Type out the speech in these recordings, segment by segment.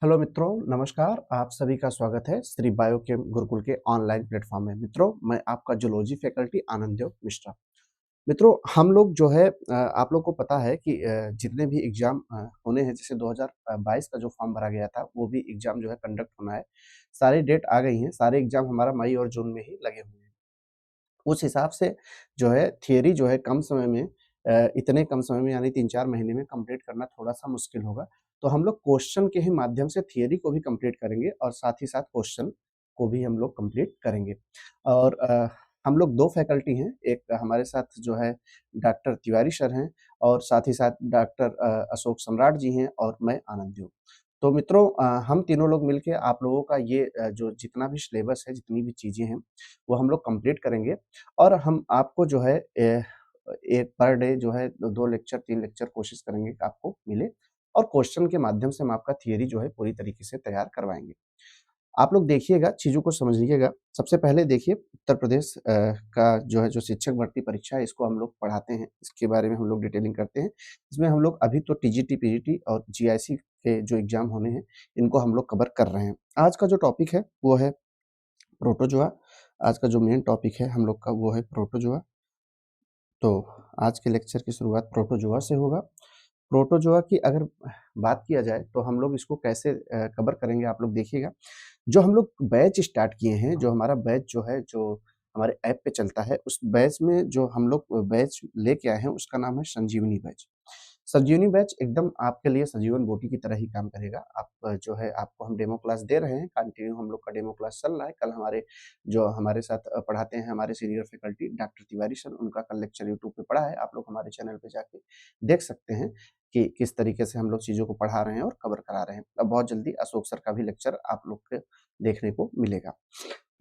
Hello मित्रों, नमस्कार। आप सभी का स्वागत है श्री बायोकेम गुरुकुल के ऑनलाइन प्लेटफॉर्म में। मित्रों, मैं आपका जूलॉजी फैकल्टी आनंददेव मिश्रा। मित्रों, हम लोग जो है आप लोग को पता है कि जितने भी एग्जाम होने हैं, जैसे 2022 का जो फॉर्म भरा गया था, वो भी एग्जाम जो है कंडक्ट होना है। सारी डेट आ गई हैं, सारे एग्जाम हमारा मई और जून में ही लगे हुए हैं। उस हिसाब से जो है थियरी जो है कम समय में इतने कम समय में यानी 3-4 महीने में कंप्लीट करना थोड़ा-सा मुश्किल होगा। तो हम लोग क्वेश्चन के ही माध्यम से थियरी को भी कंप्लीट करेंगे और साथ ही साथ क्वेश्चन को भी हम लोग कंप्लीट करेंगे। और हम लोग 2 फैकल्टी हैं, एक हमारे साथ जो है डॉक्टर तिवारी सर हैं और साथ ही साथ डॉक्टर अशोक सम्राट जी हैं और मैं आनंद हूँ। तो मित्रों, हम तीनों लोग मिलके आप लोगों का ये जो जितना भी सिलेबस है, जितनी भी चीज़ें हैं, वो हम लोग कंप्लीट करेंगे और हम आपको जो है एक पर डे जो है 2 लेक्चर 3 लेक्चर कोशिश करेंगे कि आपको मिले और क्वेश्चन के माध्यम से हम आपका थियरी जो है पूरी तरीके से तैयार करवाएँगे। आप लोग देखिएगा, चीज़ों को समझिएगा। सबसे पहले देखिए उत्तर प्रदेश का जो है जो शिक्षक भर्ती परीक्षा है, इसको हम लोग पढ़ाते हैं, इसके बारे में हम लोग डिटेलिंग करते हैं। इसमें हम लोग अभी तो टीजीटी, पीजीटी और जीआईसी के जो एग्ज़ाम होने हैं, इनको हम लोग कवर कर रहे हैं। आज का जो टॉपिक है, वो है प्रोटोज़ोआ। आज का जो मेन टॉपिक है हम लोग का, वो है प्रोटोज़ोआ। तो आज के लेक्चर की शुरुआत प्रोटोज़ोआ से होगा। प्रोटोज़ोआ की अगर बात किया जाए तो हम लोग इसको कैसे कवर करेंगे, आप लोग देखिएगा। जो हम लोग बैच स्टार्ट किए हैं, जो हमारा बैच जो है, जो हमारे ऐप पे चलता है, उस बैच में जो हम लोग बैच लेके आए हैं, उसका नाम है संजीवनी बैच। संजीवनी बैच एकदम आपके लिए सजीवन बूटी की तरह ही काम करेगा। आप जो है आपको हम डेमो क्लास दे रहे हैं, कंटिन्यू हम लोग का डेमो क्लास चल रहा है। कल हमारे जो हमारे साथ पढ़ाते हैं हमारे senior faculty doctor Tiwari sir, उनका कल लेक्चर यूट्यूब पे पड़ा है। आप लोग हमारे चैनल पे जाके देख सकते हैं कि किस तरीके से हम लोग चीज़ों को पढ़ा रहे हैं और कवर करा रहे हैं। अब बहुत जल्दी अशोक सर का भी लेक्चर आप लोग के देखने को मिलेगा।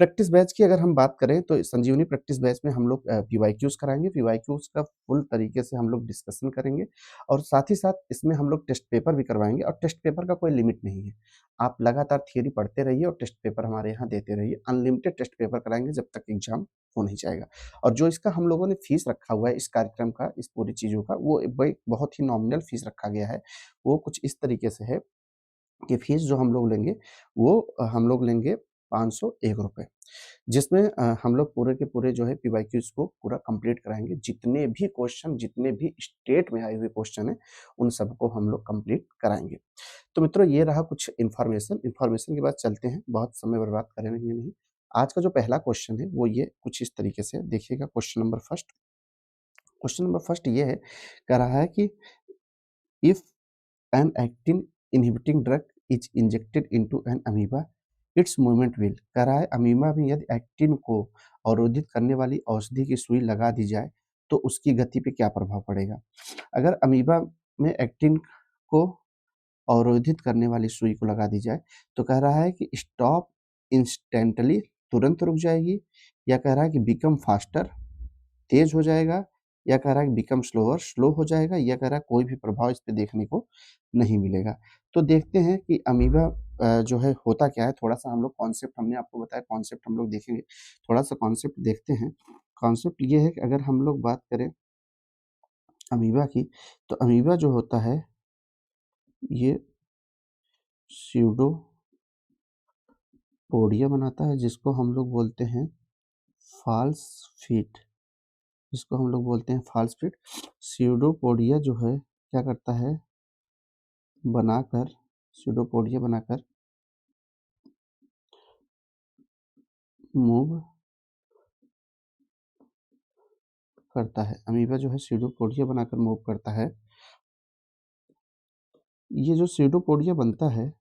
प्रैक्टिस बैच की अगर हम बात करें तो संजीवनी प्रैक्टिस बैच में हम लोग पीवाईक्यूज़ कराएँगे, पीवाईक्यूज़ का फुल तरीके से हम लोग डिस्कशन करेंगे और साथ ही साथ इसमें हम लोग टेस्ट पेपर भी करवाएँगे और टेस्ट पेपर का कोई लिमिट नहीं है। आप लगातार थियरी पढ़ते रहिए और टेस्ट पेपर हमारे यहाँ देते रहिए। अनलिमिटेड टेस्ट पेपर कराएँगे जब तक एग्ज़ाम हो नहीं जाएगा। और जो इसका हम लोगों ने फीस रखा हुआ है इस कार्यक्रम का, इस पूरी चीज़ों का, वो एक बहुत ही नॉमिनल फीस रखा गया है। वो कुछ इस तरीके से है कि फीस जो हम लोग लेंगे, वो हम लोग लेंगे ₹501, जिसमें हम लोग पूरे के पूरे जो है पीवाईक्यूज़ को पूरा कंप्लीट कराएँगे। जितने भी क्वेश्चन, जितने भी स्टेट में आए हुए क्वेश्चन हैं, उन सबको हम लोग कंप्लीट कराएँगे। तो मित्रों, ये रहा कुछ इन्फॉर्मेशन। इन्फॉर्मेशन के बाद चलते हैं, बहुत समय बर्बाद करेंगे नहीं। आज का जो पहला क्वेश्चन है, वो ये कुछ इस तरीके से देखिएगा। क्वेश्चन नंबर फर्स्ट ये है, कह रहा है कि if an actin inhibiting drug is injected into an amoeba, its movement will. कह रहा है अमीबा में यदि एक्टिन को अवरोधित करने वाली औषधि की सुई लगा दी जाए तो उसकी गति पे क्या प्रभाव पड़ेगा। अगर अमीबा में एक्टिन को अवरोधित करने वाली सुई को लगा दी जाए तो कह रहा है कि स्टॉप इंस्टेंटली, तुरंत रुक जाएगी, या कह रहा है कि बिकम फास्टर, तेज हो जाएगा, या कह रहा है कि बिकम स्लोअर, स्लो हो जाएगा, या कह रहा है कोई भी प्रभाव इस पे देखने को नहीं मिलेगा। तो देखते हैं कि अमीबा जो है होता क्या है। थोड़ा-सा हम लोग कॉन्सेप्ट, हमने आपको बताया कॉन्सेप्ट हम लोग देखेंगे। थोड़ा-सा कॉन्सेप्ट देखते हैं। कॉन्सेप्ट ये है कि अगर हम लोग बात करें अमीबा की, तो अमीबा जो होता है, ये स्यूडोपोडिया बनाता है, जिसको हम लोग बोलते हैं फॉल्स फीट। जिसको हम लोग बोलते हैं फॉल्स फीट। स्यूडोपोडिया जो है क्या करता है, बनाकर, स्यूडोपोडिया बनाकर मूव करता है। अमीबा जो है स्यूडोपोडिया बनाकर मूव करता है। ये जो स्यूडोपोडिया बनता है,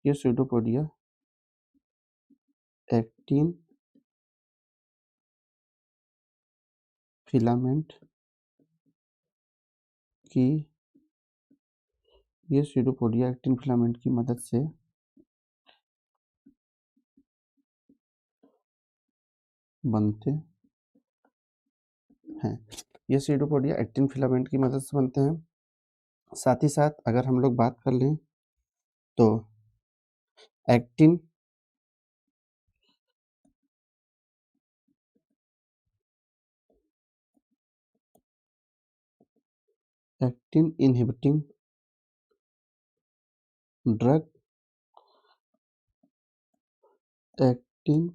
ये स्यूडोपोडिया एक्टिन फिलामेंट की, ये स्यूडोपोडिया एक्टिन फिलामेंट की मदद से बनते हैं। ये स्यूडोपोडिया एक्टिन फिलामेंट की मदद से बनते हैं। साथ ही साथ अगर हम लोग बात कर लें तो actin actin inhibiting drug actin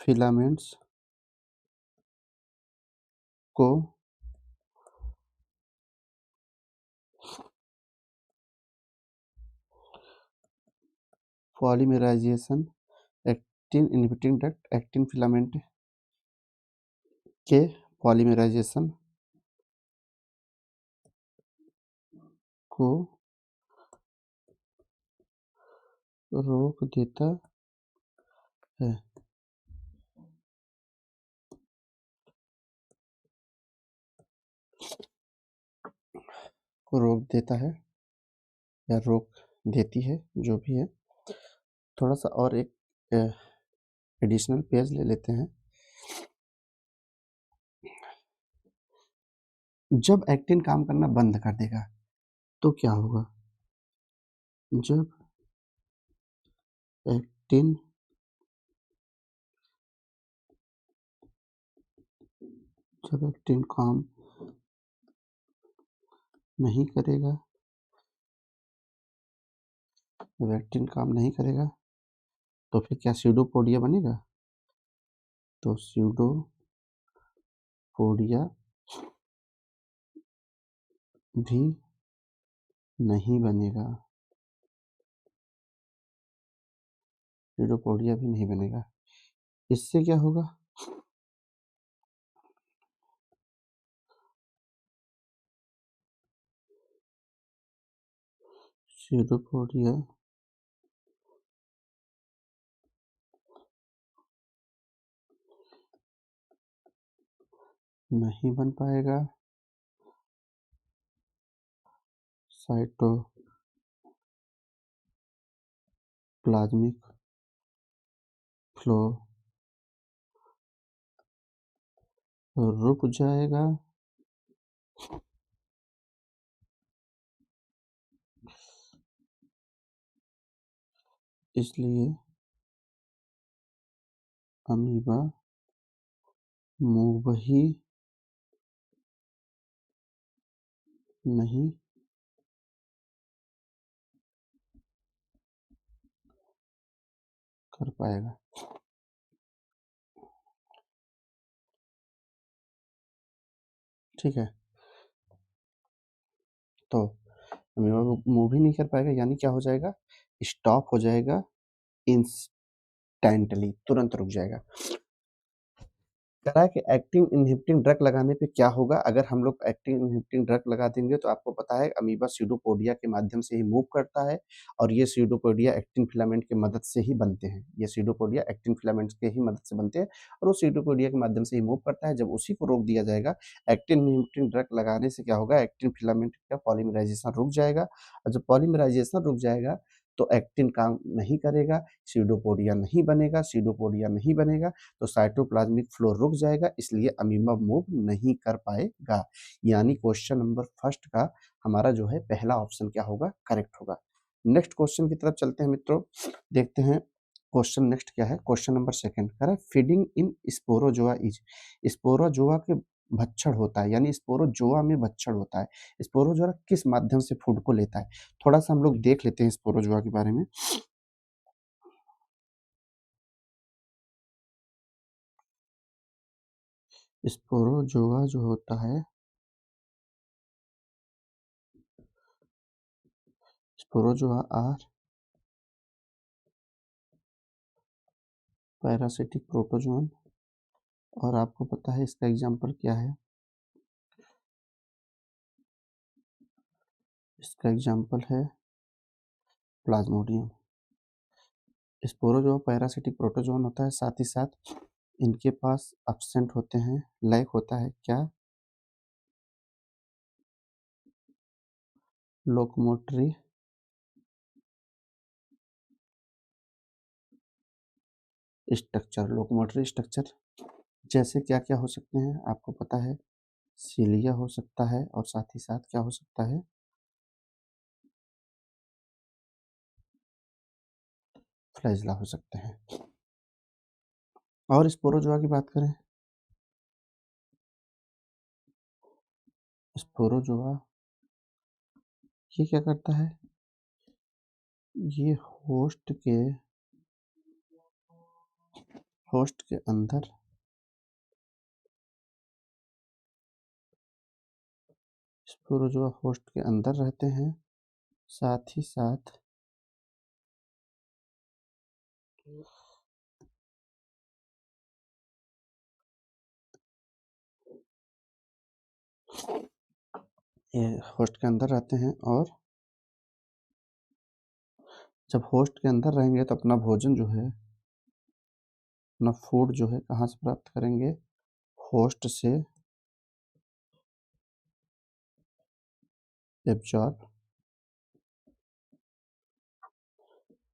filaments को polymerization actin inhibiting drug actin filament के पॉलीमराइजेशन को रोक देता है। को रोक देता है या रोक देती है, जो भी है। थोड़ा सा और एक एडिशनल पेज ले लेते हैं। जब एक्टिन काम करना बंद कर देगा तो क्या होगा? जब एक्टिन काम नहीं करेगा, जब एक्टिन काम नहीं करेगा तो फिर क्या स्यूडोपोडिया बनेगा? तो स्यूडोपोडिया भी नहीं बनेगा, स्यूडोपोडिया भी नहीं बनेगा। इससे क्या होगा? स्यूडोपोडिया नहीं बन पाएगा, साइटोप्लाज्मिक फ्लो रुक जाएगा, इसलिए अमीबा मूव ही नहीं कर पाएगा। ठीक है, तो अमीबा मूव ही नहीं कर पाएगा, यानी क्या हो जाएगा? स्टॉप हो जाएगा, इंस्टेंटली, तुरंत रुक जाएगा। कह रहा है कि एक्टिन इनहिबिटिंग ड्रग लगाने पे क्या होगा? अगर हम लोग एक्टिन इनहिबिटिंग ड्रग लगा देंगे तो आपको पता है अमीबा स्यूडोपोडिया के माध्यम से ही मूव करता है, और ये स्यूडोपोडिया एक्टिन फिलामेंट की मदद से ही बनते हैं। ये स्यूडोपोडिया एक्टिन फिलामेंट्स के ही मदद से बनते हैं और वो स्यूडोपोडिया के माध्यम से ही मूव करता है। जब उसी को रोक दिया जाएगा, एक्टिन इनहिबिटिंग ड्रग लगाने से क्या होगा? एक्टिन फिलामेंट का पॉलीमराइजेशन रुक जाएगा, और जब पॉलीमराइजेशन रुक जाएगा तो एक्टिन काम नहीं करेगा, स्यूडोपोडिया नहीं बनेगा, स्यूडोपोडिया नहीं बनेगा तो साइटोप्लाज्मिक फ्लो रुक जाएगा, इसलिए अमीबा मूव नहीं कर पाएगा। यानी क्वेश्चन नंबर फर्स्ट का हमारा जो है पहला ऑप्शन क्या होगा? करेक्ट होगा। नेक्स्ट क्वेश्चन की तरफ चलते हैं मित्रों, देखते हैं क्वेश्चन नेक्स्ट क्या है। क्वेश्चन नंबर सेकंड कह रहा है feeding in Sporozoa is, Sporozoa के भक्षण होता है, यानी स्पोरोजोआ में भक्षण होता है। स्पोरोजोआ किस माध्यम से फूड को लेता है? थोड़ा सा हम लोग देख लेते हैं स्पोरोजोआ के बारे में। स्पोरोजोआ जो होता है, स्पोरोजोआ आर पैरासिटिक प्रोटोजोन, और आपको पता है इसका एग्जाम्पल क्या है? इसका एग्जाम्पल है प्लाज्मोडियम। स्पोरोजोआ पैरासिटिक प्रोटोजोन होता है, साथ ही साथ इनके पास एब्सेंट होते हैं, लैक होता है क्या? Locomotory structure. लोकोमोटरी स्ट्रक्चर जैसे क्या क्या हो सकते हैं आपको पता है? सीलिया हो सकता है, और साथ ही साथ क्या हो सकता है? फ्लैजिला हो सकते हैं। और स्पोरोजोआ की बात करें स्पोरोजोआ ये क्या करता है, ये होस्ट के अंदर स्पोरोजोआ होस्ट के अंदर रहते हैं, साथ ही साथ ये होस्ट के अंदर रहते हैं, और जब होस्ट के अंदर रहेंगे तो अपना भोजन जो है, अपना फूड जो है कहाँ से प्राप्त करेंगे, होस्ट से एब्जॉर्ब,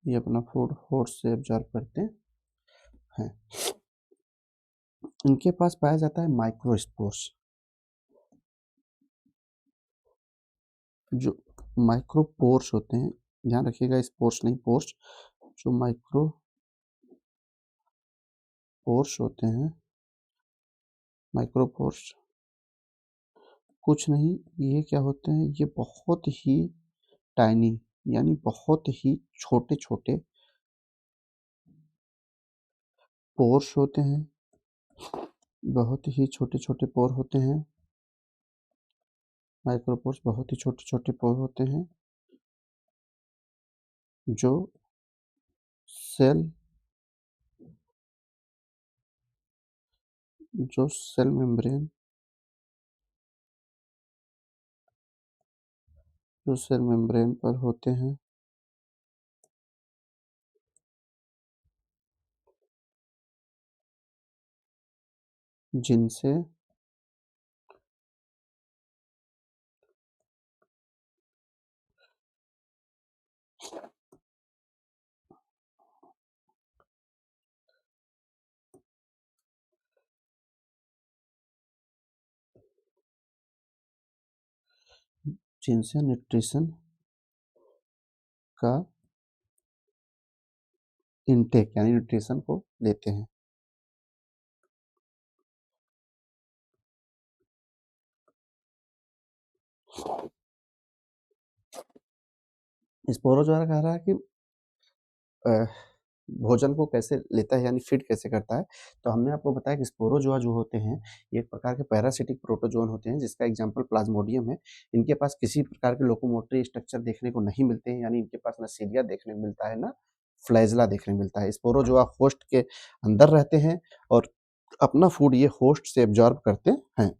ये अपना फूड होस्ट से एब्जॉर्ब करते हैं। इनके पास पाया जाता है माइक्रोस्पोर्स, जो माइक्रोपोर्स होते हैं, ध्यान रखिएगा स्पोर्स नहीं पोर्स, जो माइक्रोपोर्स होते हैं, माइक्रोपोर्स कुछ नहीं, ये क्या होते हैं, ये बहुत ही टाइनी यानी बहुत ही छोटे छोटे पोर्स होते हैं, बहुत ही छोटे छोटे पोर होते हैं, माइक्रोपोर्स बहुत ही छोटे छोटे पोर होते हैं, जो सेल जो सेल मेम्ब्रेन जो सेल मेम्ब्रेन पर होते हैं, जिनसे जिनसे न्यूट्रिशन का इनटेक यानी न्यूट्रिशन को लेते हैं। स्पोरोजोआ कह रहा है कि अ, भोजन को कैसे लेता है यानी फीड कैसे करता है। तो हमने आपको बताया कि स्पोरोजोआ जो होते हैं ये एक प्रकार के पैरासिटिक प्रोटोजोन होते हैं, जिसका एग्जांपल प्लाज्मोडियम है। इनके पास किसी प्रकार के लोकोमोटरी स्ट्रक्चर देखने को नहीं मिलते हैं, यानी इनके पास ना सीलिया देखने को मिलता है ना फ्लैजला देखने को मिलता है। स्पोरोजोआ होस्ट के अंदर रहते हैं और अपना फूड ये होस्ट से एब्जॉर्ब करते हैं,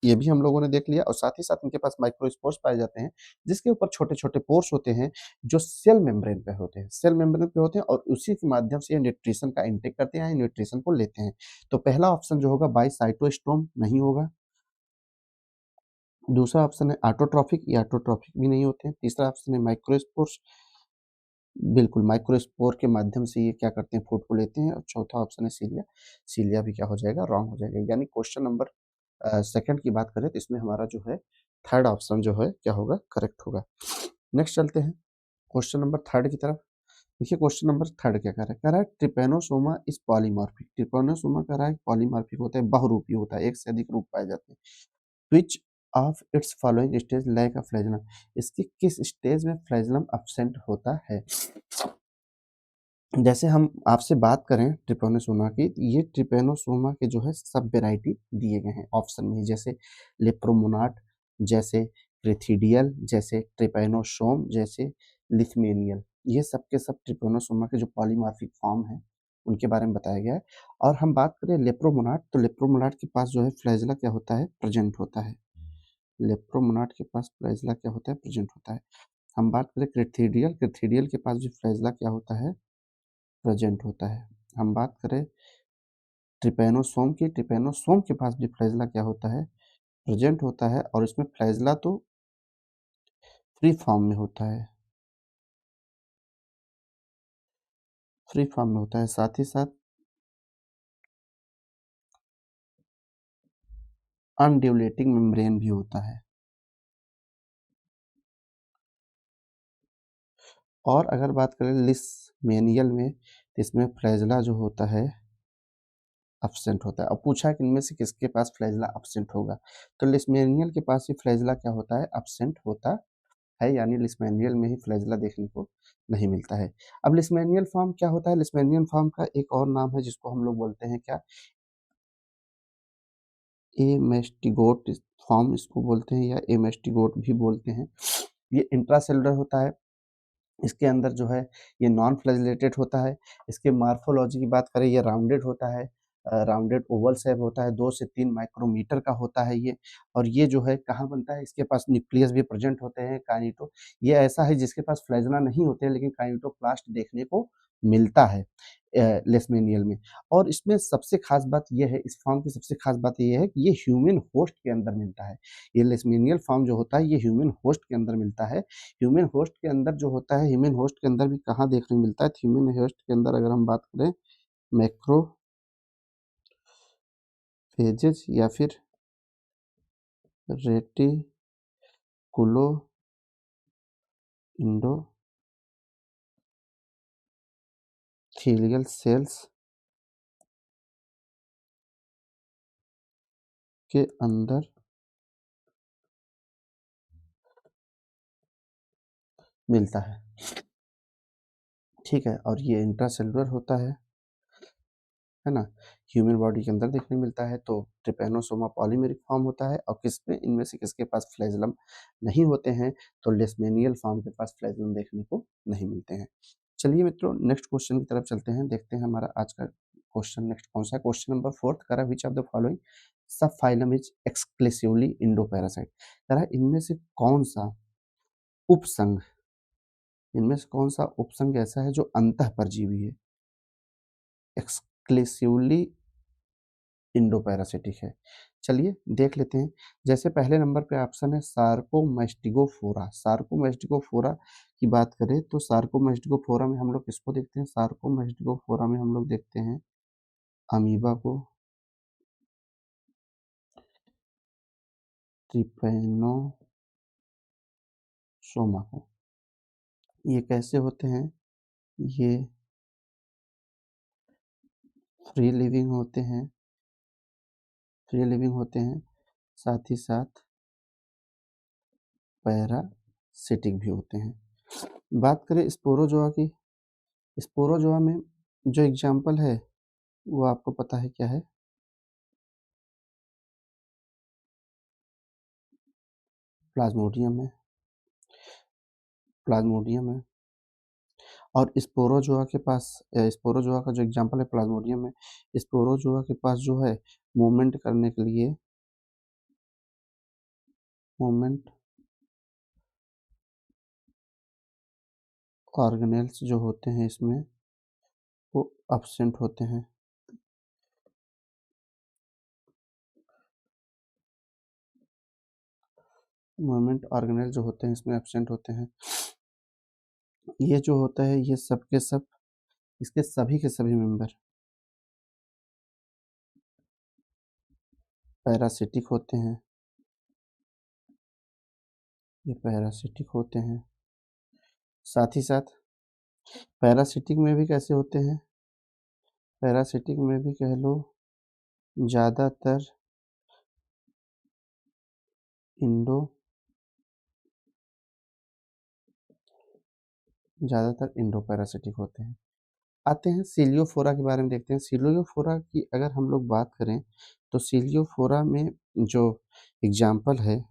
ये भी हम लोगों ने देख लिया। और साथ ही साथ इनके पास माइक्रोस्पोर्स पाए जाते हैं, जिसके ऊपर छोटे छोटे पोर्स होते हैं, जो सेल मेम्ब्रेन पे होते हैं, सेल मेम्ब्रेन पे होते हैं, और उसी के माध्यम से ये न्यूट्रिशन का इंटेक करते हैं, न्यूट्रिशन को लेते हैं। तो पहला ऑप्शन जो होगा बाई साइटोस्टोम नहीं होगा, दूसरा ऑप्शन है ऑटोट्रॉफिक, ये ऑटोट्रॉफिक भी नहीं होते हैं, तीसरा ऑप्शन है माइक्रोस्पोर्स, बिल्कुल माइक्रोस्पोर के माध्यम से ये क्या करते हैं, फूड को लेते हैं, और चौथा ऑप्शन है सीलिया, सीलिया भी क्या हो जाएगा, रॉन्ग हो जाएगा। यानी क्वेश्चन नंबर सेकंड की बात करें तो इसमें हमारा जो है थर्ड ऑप्शन जो है क्या होगा, करेक्ट होगा। नेक्स्ट चलते हैं क्वेश्चन नंबर थर्ड की तरफ। देखिए क्वेश्चन नंबर थर्ड क्या कह रहा है ट्रिपेनोसोमा इज पॉलीमॉर्फिक। ट्रिपेनोसोमा कह रहा है पॉलीमॉर्फिक होता है, बहुरूपी होता है, एक से अधिक रूप पाए जाते हैं। Which of its following stage lack of flagellum, इसके किस स्टेज में फ्लैजलम एब्सेंट होता है। जैसे हम आपसे बात करें ट्रिपेनोसोमा की, ये ट्रिपेनोसोमा के जो है सब वेराइटी दिए गए हैं ऑप्शन में, जैसे लेप्रोमोनाट, जैसे क्रिथिडियल, जैसे ट्रिपेनोसोम, जैसे लिथमेनियल, ये सब के सब ट्रिपेनोसोमा के जो पॉलीमॉर्फिक फॉर्म है उनके बारे में बताया गया है। और हम बात करें लेप्रोमोनाट, तो लेप्रोमोनाट के पास जो है फ्लैजला क्या होता है, प्रेजेंट होता है। लेप्रोमोनाट के पास फ्लैजला क्या होता है, प्रेजेंट होता है। हम बात करें क्रिथिडियल, क्रिथिडियल के पास भी फ्लैजला क्या होता है, प्रेजेंट होता है। हम बात करें ट्रिपेनोसोम की, ट्रिपेनोसोम के पास भी फ्लैजला क्या होता है, प्रेजेंट होता है, और इसमें फ्लैजला तो फ्री फॉर्म में होता है, फ्री फॉर्म में होता है, साथ ही साथ अनड्यूलेटिंग मेम्ब्रेन भी होता है। और अगर बात करें लिस्मेनियल में, तो इसमें फ्लैजला जो होता है एब्सेंट होता है। अब पूछा है कि इनमें से किसके पास फ्लैजेला एब्सेंट होगा, तो लिस्मेनियल के पास ही फ्लैजेला क्या होता है, एब्सेंट होता है, यानी लिस्मेनियल में ही फ्लैजेला देखने को नहीं मिलता है। अब लिस्मेनियल फॉर्म क्या होता है, लिस्मेनियल फॉर्म का एक और नाम है जिसको हम लोग बोलते हैं क्या, एमेस्टिगोट फॉर्म इसको बोलते हैं, या एमेस्टिगोट भी बोलते हैं। ये इंट्रासेलुलर होता है, इसके अंदर जो है ये नॉन फ्लैजिलेटेड होता है। इसके मार्फोलॉजी की बात करें, ये राउंडेड होता है, राउंडेड ओवल शेप होता है, 2 से 3 माइक्रोमीटर का होता है ये। और ये जो है कहाँ बनता है, इसके पास न्यूक्लियस भी प्रेजेंट होते हैं, काइनेटो, ये ऐसा है जिसके पास फ्लैजेला नहीं होते हैं लेकिन काइनेटोप्लास्ट देखने को मिलता है लेशमेनियल में। और इसमें सबसे खास बात ये है, इस फॉर्म की सबसे खास बात ये है कि ये ह्यूमन होस्ट के अंदर मिलता है। ये लेशमेनियल फॉर्म जो होता है ये ह्यूमन होस्ट के अंदर मिलता है। ह्यूमन होस्ट के अंदर जो होता है, ह्यूमन होस्ट के अंदर भी कहाँ देखने को मिलता है, ह्यूमन होस्ट के अंदर अगर हम बात करें मैक्रोफेजेज या फिर रेटिकुलो इंडोथीलियल सेल्स के अंदर मिलता है, ठीक है। और ये इंट्रासेलुलर होता है ना, ह्यूमन बॉडी के अंदर देखने मिलता है। तो ट्रिपैनोसोमा पॉलीमेरिक फॉर्म होता है, और किसमें, इनमें से किसके पास फ्लैजेलम नहीं होते हैं, तो लेशमेनियल फॉर्म के पास फ्लैजेलम देखने को नहीं मिलते हैं। चलिए मित्रों, नेक्स्ट क्वेश्चन की तरफ चलते हैं, देखते हैं हमारा आज का क्वेश्चन नेक्स्ट कौन सा है। क्वेश्चन नंबर 4 करा, विच ऑफ द फॉलोइंग सब phylum is exclusively Indo parasite, करा इनमें से कौन सा उपसंघ, इनमें से कौन सा उपसंघ ऐसा है जो अंतः परजीवी है, एक्सक्लूसिवली इंडो पैरासिटिक है। चलिए देख लेते हैं। जैसे पहले नंबर पे ऑप्शन है सार्कोमेस्टिगोफोरा। सार्कोमेस्टिगोफोरा की बात करें तो सार्कोमेस्टिगोफोरा में हम लोग किसको देखते हैं, सार्कोमेस्टिगोफोरा में हम लोग देखते हैं अमीबा को, ट्रिपैनोसोमा को। ये कैसे होते हैं, ये फ्री लिविंग होते हैं, फ्री लिविंग होते हैं, साथ ही साथ पैरासिटिक भी होते हैं। बात करें स्पोरोजोआ की, स्पोरोजोआ में जो एग्जाम्पल है वो आपको पता है क्या है, प्लाज्मोडियम है, प्लाज्मोडियम है। और स्पोरोजोआ के पास, स्पोरोजोआ का जो एग्जांपल है प्लाज्मोडियम है, स्पोरोजोआ के पास जो है मूवमेंट करने के लिए, मूवमेंट ऑर्गेनेल्स जो होते हैं इसमें वो एब्सेंट होते हैं। मूवमेंट ऑर्गेनेल जो होते हैं इसमें एब्सेंट होते हैं। ये जो होता है ये सब के सब, इसके सभी के सभी मेंबर पैरासिटिक होते हैं, ये पैरासिटिक होते हैं। साथ ही साथ पैरासिटिक में भी कैसे होते हैं, पैरासिटिक में भी कह लो ज़्यादातर इंडो, ज़्यादातर इंडो पैरासिटिक होते हैं। आते हैं सीलियोफोरा के बारे में, देखते हैं सीलियोफोरा की अगर हम लोग बात करें तो सीलियोफोरा में जो एग्जाम्पल है,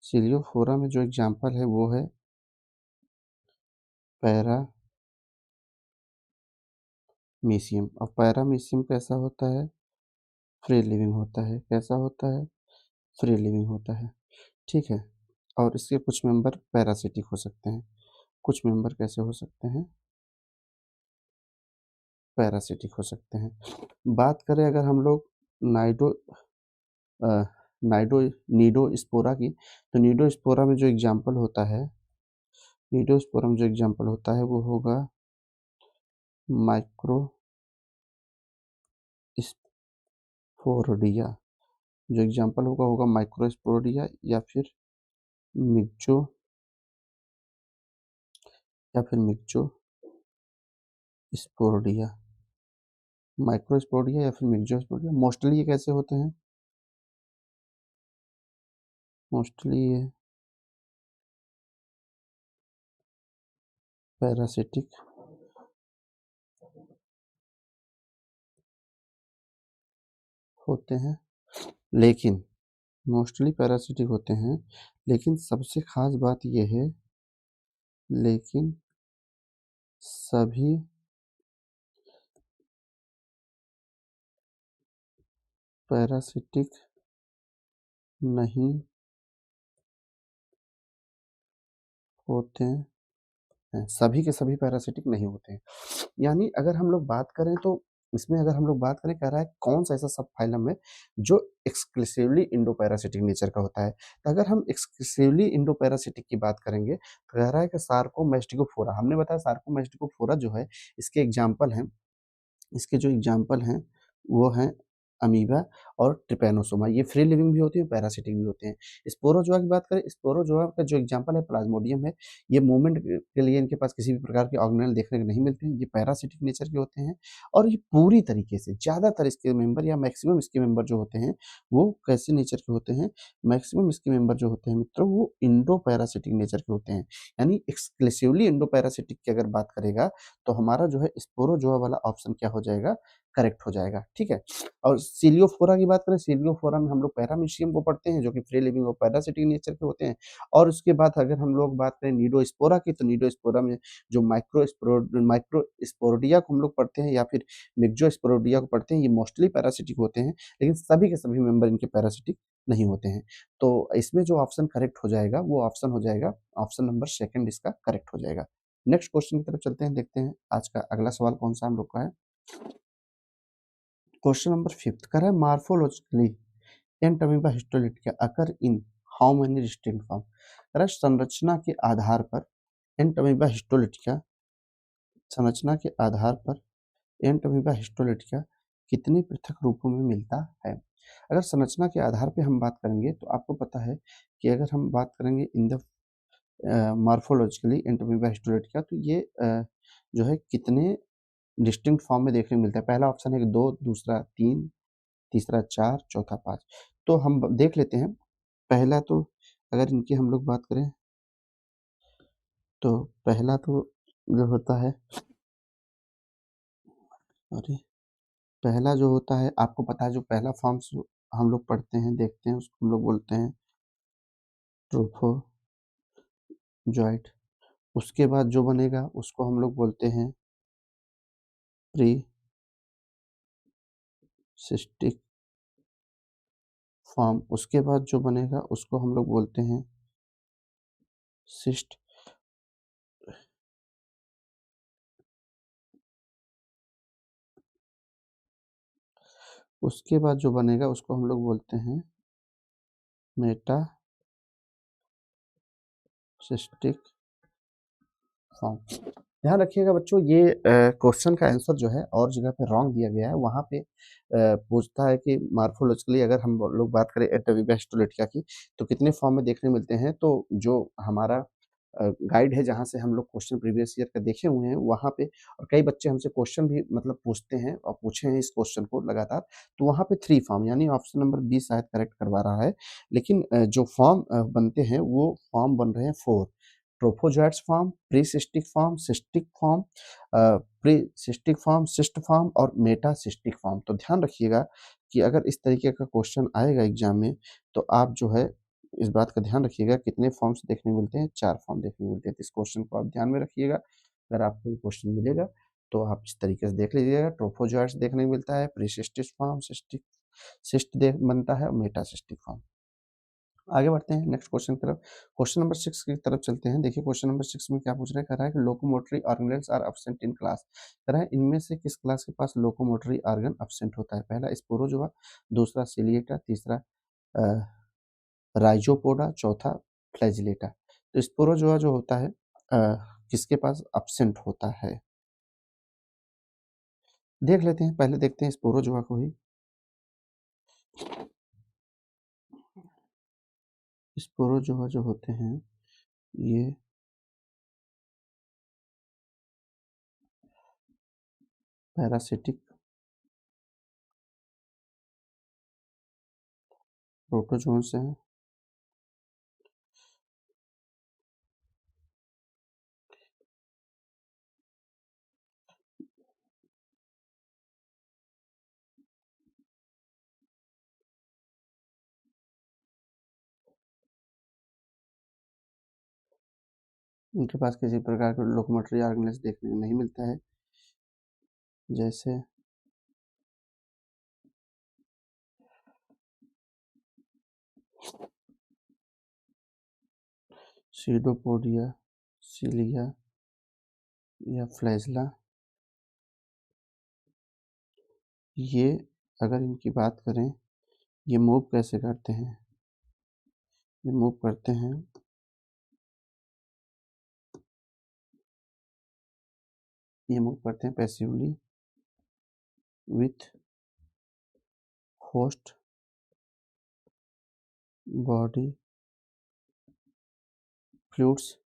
सीलियोफोरा में जो एग्जाम्पल है वो है पैरामीशियम। और पैरामीशियम कैसा होता है, फ्री लिविंग होता है, कैसा होता है, फ्री लिविंग होता है, ठीक है। और इसके कुछ मेंबर पैरासिटिक हो सकते हैं, कुछ मेंबर कैसे हो सकते हैं, पैरासिटिक हो सकते हैं। बात करें अगर हम लोग नाइडो अ, नाइडो नीडोस्पोरा की, तो नीडोस्पोरा में जो एग्जाम्पल होता है, नीडोस्पोरा में जो एग्जाम्पल होता है वो होगा माइक्रोस्पोरोडिया। जो एग्जाम्पल होगा माइक्रोस्पोरोडिया या फिर मिक्जो, या फिर मिक्जो स्पोरोडिया। माइक्रोस्पोडिया या फिर मिक्सोस्पोडिया। मोस्टली ये कैसे होते हैं? मोस्टली ये पैरासिटिक होते हैं, लेकिन मोस्टली पैरासिटिक होते हैं, लेकिन सबसे खास बात यह है, लेकिन सभी पैरासिटिक नहीं होते हैं, सभी के सभी पैरासिटिक नहीं होते हैं। यानी अगर हम लोग बात करें तो इसमें अगर हम लोग बात करें, कह रहा है कौन सा ऐसा सब फाइलम है जो एक्सक्लूसिवली इंडो पैरासिटिक नेचर का होता है। तो अगर हम एक्सक्लूसिवली इंडो पैरासिटिक की बात करेंगे तो कह रहा है कि सार्कोमेस्टिकोफोरा। हमने बताया सार्कोमेस्टिकोफोरा जो है, इसके एग्जाम्पल हैं, इसके जो एग्जाम्पल हैं वो हैं अमीबा और ट्रिपैनोसोमा। ये फ्री लिविंग भी होती है, पैरासिटिक भी होते हैं। स्पोरोजोआ की बात करें, स्पोरोजोआ का जो एग्जाम्पल है प्लाज्मोडियम है। ये मूवमेंट के लिए इनके पास किसी भी प्रकार के ऑर्गेनेल देखने को नहीं मिलते हैं, ये पैरासिटिक नेचर के होते हैं। और ये पूरी तरीके से ज़्यादातर इसके मेंबर या मैक्सिमम इसके मेंबर जो होते हैं वो कैसे नेचर के होते हैं? मैक्सिमम इसके मेंबर जो होते हैं मित्रों, वो इंडो पैरासिटिक नेचर के होते हैं। यानी एक्सक्लूसिवली इंडो पैरासिटिक की अगर बात करेगा तो हमारा जो है स्पोरोजोआ वाला ऑप्शन क्या हो जाएगा? करेक्ट हो जाएगा। ठीक है। और सीलियोफोरा की बात करें, सीलियोफोरा में हम लोग पैरामीशियम को पढ़ते हैं जो कि फ्री लिविंग और पैरासिटिक नेचर के होते हैं। और उसके बाद अगर हम लोग बात करें नीडोस्पोरा की, तो नीडोस्पोरा में जो माइक्रोस्पोरोडिया को हम लोग पढ़ते हैं या फिर मिक्सोस्पोरोडिया को पढ़ते हैं, ये मोस्टली पैरासिटिक होते हैं, लेकिन सभी के सभी मेंबर इनके पैरासिटिक नहीं होते हैं। तो इसमें जो ऑप्शन करेक्ट हो जाएगा वो ऑप्शन हो जाएगा ऑप्शन नंबर सेकंड, इसका करेक्ट हो जाएगा। नेक्स्ट क्वेश्चन की तरफ चलते हैं, देखते हैं आज का अगला सवाल कौन सा हम लोग का है। क्वेश्चन नंबर 5 कर रहा है morphologically Entamoeba histolytica occur in how many distinct form. कह रहा है संरचना के आधार पर एंटमीबा हिस्टोलिटिका, संरचना के आधार पर एंटमीबा हिस्टोलिटिका कितने पृथक रूपों में मिलता है। अगर संरचना के आधार पे हम बात करेंगे तो आपको पता है कि अगर हम बात करेंगे in the morphologically Entamoeba histolytica, तो ये जो है कितने डिस्टिंक्ट फॉर्म में देखने को मिलता है। पहला ऑप्शन है कि 2, दूसरा 3, तीसरा 4, चौथा 5। तो हम देख लेते हैं। पहला तो अगर इनकी हम लोग बात करें तो पहला तो जो होता है, अरे पहला जो होता है आपको पता है, जो पहला फॉर्म्स हम लोग पढ़ते हैं देखते हैं उसको हम लोग बोलते हैं ट्रोफोजॉइट। उसके बाद जो बनेगा उसको हम लोग बोलते हैं प्री सिस्टिक फॉर्म। उसके बाद जो बनेगा उसको हम लोग बोलते हैं सिस्ट। उसके बाद जो बनेगा उसको हम लोग बोलते हैं मेटा सिस्टिक फॉर्म। ध्यान रखिएगा बच्चों, ये क्वेश्चन का आंसर जो है और जगह पे रॉन्ग दिया गया है। वहाँ पे पूछता है कि मार्फोलॉजिकली अगर हम लोग बात करें एटवीबा हिस्टोलिटिका की तो कितने फॉर्म में देखने मिलते हैं। तो जो हमारा गाइड है जहाँ से हम लोग क्वेश्चन प्रीवियस ईयर का देखे हुए हैं वहाँ पे, और कई बच्चे हमसे क्वेश्चन भी मतलब पूछते हैं और पूछे हैं इस क्वेश्चन को लगातार, तो वहाँ पे 3 फॉर्म यानी ऑप्शन नंबर बी शायद करेक्ट करवा रहा है। लेकिन जो फॉर्म बनते हैं वो फॉर्म बन रहे हैं 4। Trophozoites form, precystic form, cystic form, precystic form, cyst form और मेटा-सिस्टिक फॉर्म। तो ध्यान रखिएगा कि अगर इस तरीके का क्वेश्चन आएगा एग्जाम में तो आप जो है इस बात का ध्यान रखिएगा कितने फॉर्म्स देखने को मिलते हैं, 4 फॉर्म देखने को मिलते हैं। तो इस क्वेश्चन को आप ध्यान में रखिएगा। अगर आपको ये क्वेश्चन मिलेगा तो आप इस तरीके से देख लीजिएगा। ट्रोफोजॉइट्स देखने को मिलता है, प्री-सिस्टिक फॉर्म, सिस्टिक सिस्ट देख बनता है और मेटा-सिस्टिक फॉर्म। आगे बढ़ते हैं नेक्स्ट क्वेश्चन की तरफ। क्वेश्चन नंबर 6 की तरफ चलते हैं। देखिए क्वेश्चन नंबर 6 में क्या पूछ रहा है, कह रहा है कि locomotory organelles are absent in class. कह रहा है इनमें से किस क्लास के पास लोकोमोटरी ऑर्गन एब्सेंट होता है। पहला स्पोरोजोआ, दूसरा सिलिएटा, तीसरा राइजोपोडा, चौथा फ्लैजिलेटा। तो स्पोरोजोआ जो होता है किसके पास एब्सेंट होता है, देख लेते हैं। पहले देखते हैं स्पोरोजोआ को ही। स्पोरोजोआ जो होते हैं ये पैरासिटिक प्रोटोजोन से है। उनके पास किसी प्रकार का लोकोमोटरी ऑर्गेनाइज देखने को नहीं मिलता है, जैसे सीडोपोडिया, सिलिया या फ्लैजला। ये अगर इनकी बात करें, ये मूव कैसे करते हैं? ये मूव करते हैं, ये मूव करते हैं passively with host body fluids.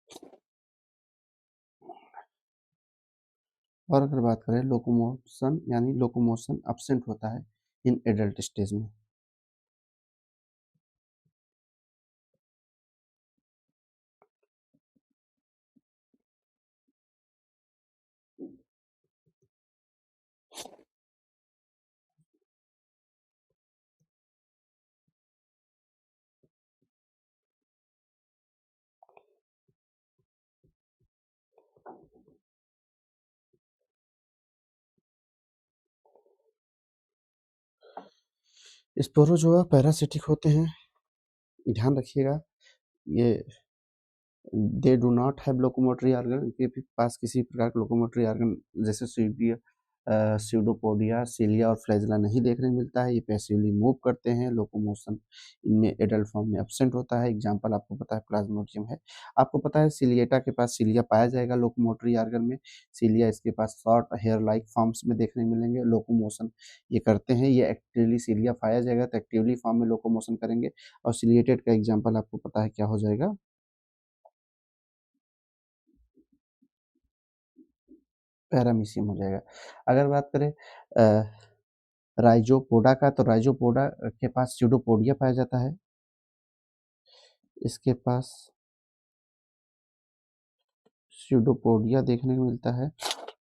और अगर बात करें लोकोमोशन, यानी लोकोमोशन अब्सेंट होता है इन एडल्ट स्टेज में। स्पोरोजोआ पैरासिटिक होते हैं, ध्यान रखिएगा। ये they do not have locomotory organ, इनके पास किसी प्रकार का लोकोमोटरी ऑर्गन जैसे सीडोपोडिया, सिलिया और फ्लैजला नहीं देखने को मिलता है। ये पैसिवली मूव करते हैं, लोकोमोशन इनमें एडल्ट फॉर्म में एब्सेंट होता है। एग्जांपल आपको पता है प्लाज्मोडियम है। आपको पता है सिलिएटा के पास सिलिया पाया जाएगा लोकोमोटरी ऑर्गन में। सिलिया इसके पास शॉर्ट हेयर लाइक फॉर्म्स में देखने को मिलेंगे। लोकोमोशन ये करते हैं, ये एक्टिवली सिलिया पाया जाएगा तो एक्टिवली फॉर्म में लोकोमोशन करेंगे। और सिलिएटेड का एग्जाम्पल आपको पता है क्या हो जाएगा? पैरामीशियम हो जाएगा। अगर बात करें राइजोपोडा का, तो राइजोपोडा के पास स्यूडोपोडिया पाया जाता है। इसके पास स्यूडोपोडिया देखने को मिलता है।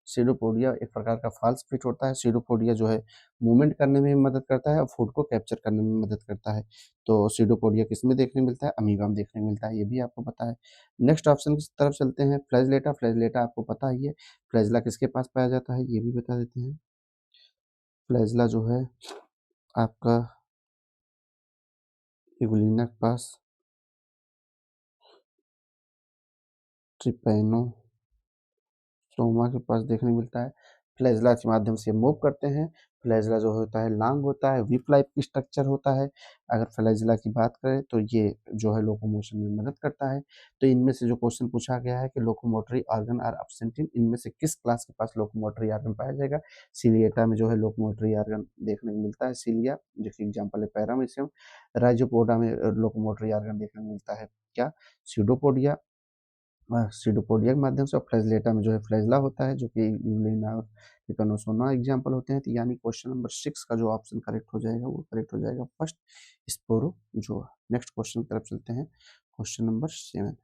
स्यूडोपोडिया एक प्रकार का फॉल्स फिट होता है। स्यूडोपोडिया जो है मूवमेंट करने में भी मदद करता है और फूड को कैप्चर करने में मदद करता है। तो स्यूडोपोडिया किसमें देखने को मिलता है? अमीबा में देखने को मिलता है, ये भी आपको पता है। नेक्स्ट ऑप्शन की तरफ चलते हैं, फ्लैजलेटा। फ्लैजलेटा आपको पता ही है, फ्लैजला किसके पास पाया जाता है, ये भी बता देते हैं। फ्लैजला जो है आपका इवलिना के पास ट्रिपैनो सोमा के पास देखने को मिलता है। फ्लैजला के माध्यम से मूव करते हैं। फ्लैजला जो होता है लॉन्ग होता है, विप लाइफ की स्ट्रक्चर होता है। अगर फ्लैजला की बात करें तो ये जो है लोकोमोशन में मदद करता है। तो इनमें से जो क्वेश्चन पूछा गया है कि locomotory organ are absent in, इनमें से किस क्लास के पास लोकोमोटरी ऑर्गन पाया जाएगा? सिलिएटा में जो है लोकोमोटरी ऑर्गन देखने को मिलता है, सिलिया जो कि एग्जाम्पल है पैरामीशियम। राइजोपोडा में लोकोमोटरी ऑर्गन देखने को मिलता है क्या? स्यूडोपोडिया। सीडोपोडिया के माध्यम से। और फ्लैजलेटा में जो है फ्लैजला होता है, जो कि यूलिना और टिपेनोसोमा एग्जाम्पल होते हैं। तो यानी क्वेश्चन नंबर 6 का जो ऑप्शन करेक्ट हो जाएगा वो करेक्ट हो जाएगा फर्स्ट, स्पोरोजोआ। नेक्स्ट क्वेश्चन की तरफ चलते हैं, क्वेश्चन नंबर 7।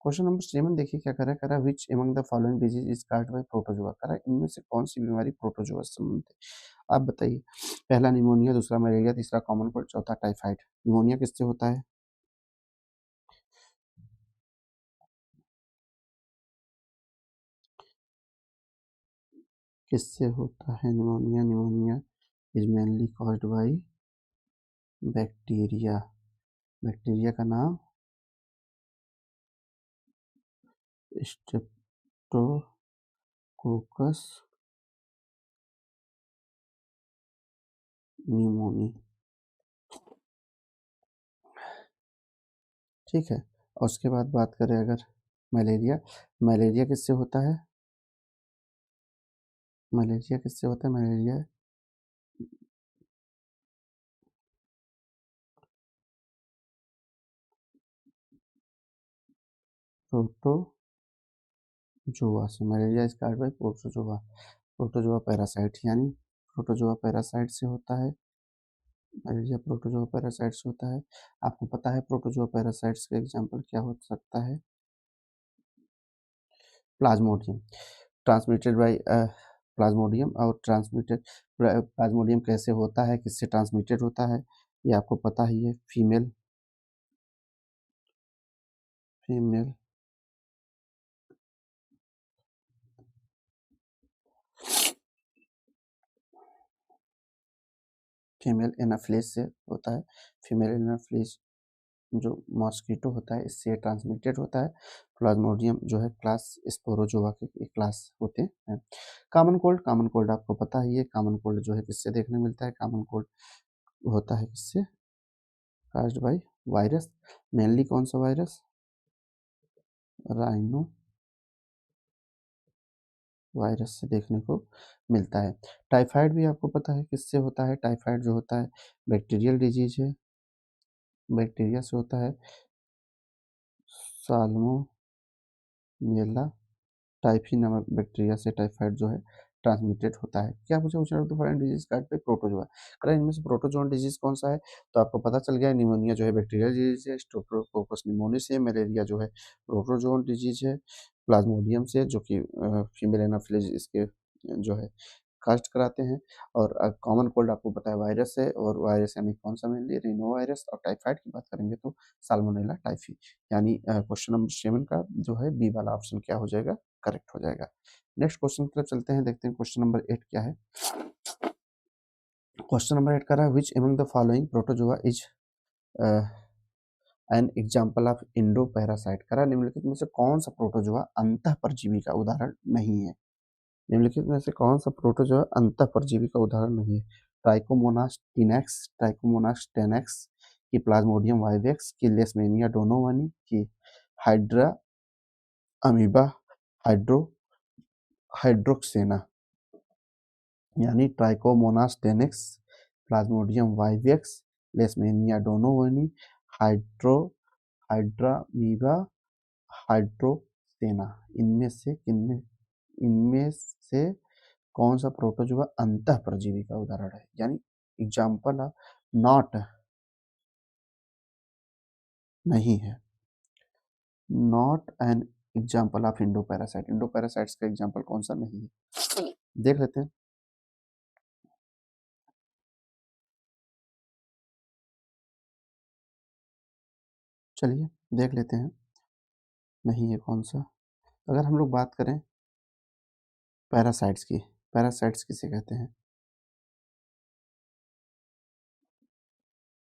क्वेश्चन नंबर 7 देखिए क्या करा करा which among the following disease is caused by protozoa. करा इनमें से कौन सी बीमारी प्रोटोजोआ से संबंधित है? आप बताइए। पहला निमोनिया, दूसरा मलेरिया, तीसरा कॉमन कोल्ड, चौथा टाइफाइड। निमोनिया किससे होता है? किससे होता है pneumonia? Pneumonia is mainly caused by bacteria. Bacteria का नाम स्ट्रेप्टोकोकस न्यूमोनी। ठीक है। और उसके बाद बात करें अगर मलेरिया, मलेरिया किससे होता है? मलेरिया किससे होता है? मलेरिया प्रोटोजोआ से। Malaria start by protozoa. Protozoa parasite, यानी प्रोटोजोआ पैरासाइट से होता है। मलेरिया प्रोटोजोआ पैरासाइट्स होता है। आपको पता है प्रोटोजोआ पैरासाइट्स का एग्जाम्पल क्या हो सकता है? Plasmodium, transmitted by Plasmodium. और ट्रांसमिटेड प्लाज्मोडियम कैसे होता है, किससे ट्रांसमिटेड होता है, ये आपको पता ही है। फीमेल फीमेल फीमेल एनाफिलिस से होता है। फीमेल एनाफिलिस जो मॉस्किटो होता है इससे ट्रांसमिटेड होता है। प्लाज्मोडियम जो है क्लास स्पोरोजोआ के एक क्लास होते हैं। कॉमन कोल्ड आपको पता ही है। कॉमन कोल्ड जो है किससे देखने मिलता है? कॉमन कोल्ड होता है किससे? Caused by virus. मेनली कौन सा वायरस? राइनो वायरस से देखने को मिलता है। टाइफाइड भी आपको पता है किससे होता है? टाइफाइड जो होता है बैक्टीरियल डिजीज है, बैक्टीरिया से होता है। साल्मोनेला टाइफी नामक बैक्टीरिया से टाइफाइड जो है ट्रांसमिटेड होता है। क्या पूछा डिफरेंट डिजीज कार्ड पे? प्रोटोजोआ। अगर इनमें से प्रोटोजोन डिजीज कौन सा है तो आपको पता चल गया। निमोनिया जो है बैक्टीरियल डिजीज है, स्ट्रेप्टोकोकस निमोनिस है। मलेरिया जो है प्रोटोजोन डिजीज है प्लाज्मोडियम से, जो कि फीमेल एनाफिलिस इसके जो है कास्ट कराते हैं। और कॉमन कोल्ड आपको पता है वायरस है, और वायरस यानी कौन सा? Mainly Reno virus. और टाइफाइड की बात करेंगे तो साल्मोनेला टाइफी। यानी क्वेश्चन नंबर 7 का जो है बी वाला ऑप्शन क्या हो जाएगा? करेक्ट हो जाएगा। नेक्स्ट क्वेश्चन की तरफ चलते हैं, देखते हैं क्वेश्चन नंबर 8 क्या है। क्वेश्चन नंबर 8 का रहा है which among the following protozoa is an example of Indo parasite. करा निम्नलिखित में से कौन सा प्रोटोजोआ अंतः परजीवी का उदाहरण नहीं है? निम्नलिखित में से कौन सा प्रोटोजोआ अंतः परजीवी का उदाहरण नहीं है? ट्राइकोमोनास टीनेक्स, ट्राइकोमोनास टेनेक्स, की प्लाज्मोडियम वाइवेक्स, की लेशमेनिया डोनोवानी, की हाइड्रा अमीबा हाइड्रो हाइड्रोक्सेना। यानी Trichomonas tenax, Plasmodium vivax, Leishmania donovani, हाइड्रो हाइड्रामीबा हाइड्रोक्सेना। इनमें से कौन सा प्रोटोजोआ अंतः परजीवी का उदाहरण है? यानी एग्जाम्पल ऑफ नॉट नहीं है, not an example of Indo parasite. Indo parasites का एग्जाम्पल कौन सा नहीं है? देख लेते हैं। चलिए देख लेते हैं नहीं है कौन सा। अगर हम लोग बात करें पैरासाइट्स की, पैरासाइट्स किसे कहते हैं?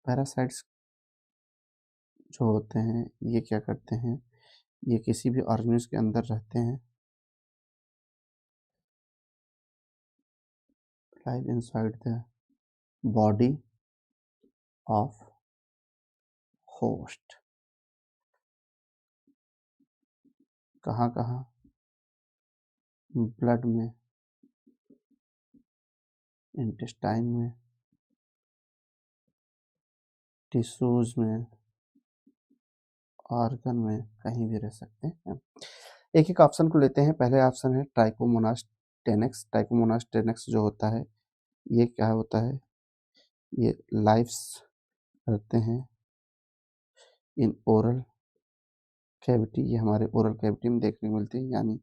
पैरासाइट्स जो होते हैं ये क्या करते हैं? ये किसी भी ऑर्गेनिज्म के अंदर रहते हैं, live inside the body of host. कहाँ कहाँ? ब्लड में, इंटेस्टाइन में, टिश्यूज में, ऑर्गन में, कहीं भी रह सकते हैं। एक एक ऑप्शन को लेते हैं। पहले ऑप्शन है ट्राइकोमोनास टेनेक्स। ट्राइकोमोनास टेनेक्स जो होता है ये क्या होता है? ये लाइव्स रहते हैं इन ओरल कैविटी। ये हमारे ओरल कैविटी में देखने को मिलते हैं, यानी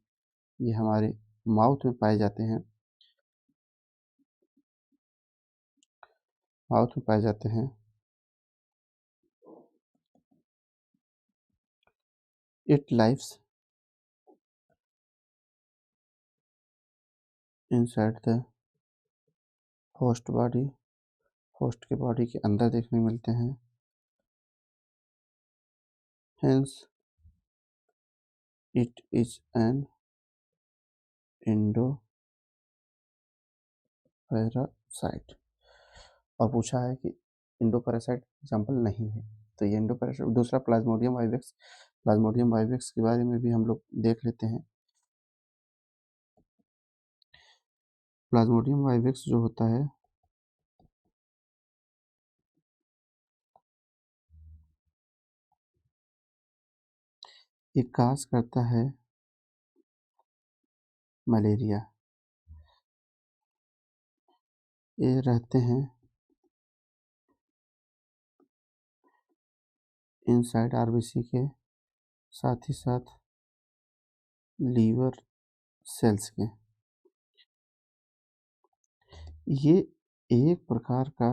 ये हमारे माउथ में पाए जाते हैं, माउथ में पाए जाते हैं। It lives inside the host body, host के बॉडी के अंदर देखने मिलते हैं। Hence it is an Indo parasite. और पूछा है कि इंडो पैरासाइट एग्जाम्पल नहीं है, तो ये इंडो पैरासाइट। दूसरा प्लाज्मोडियम वाइवेक्स। प्लाज्मोडियम वाइवेक्स के बारे में भी हम लोग देख लेते हैं। प्लाज्मोडियम वाइवेक्स जो होता है ये काज करता है मलेरिया। ये रहते हैं इनसाइड आरबीसी के साथ ही साथ लीवर सेल्स के। ये एक प्रकार का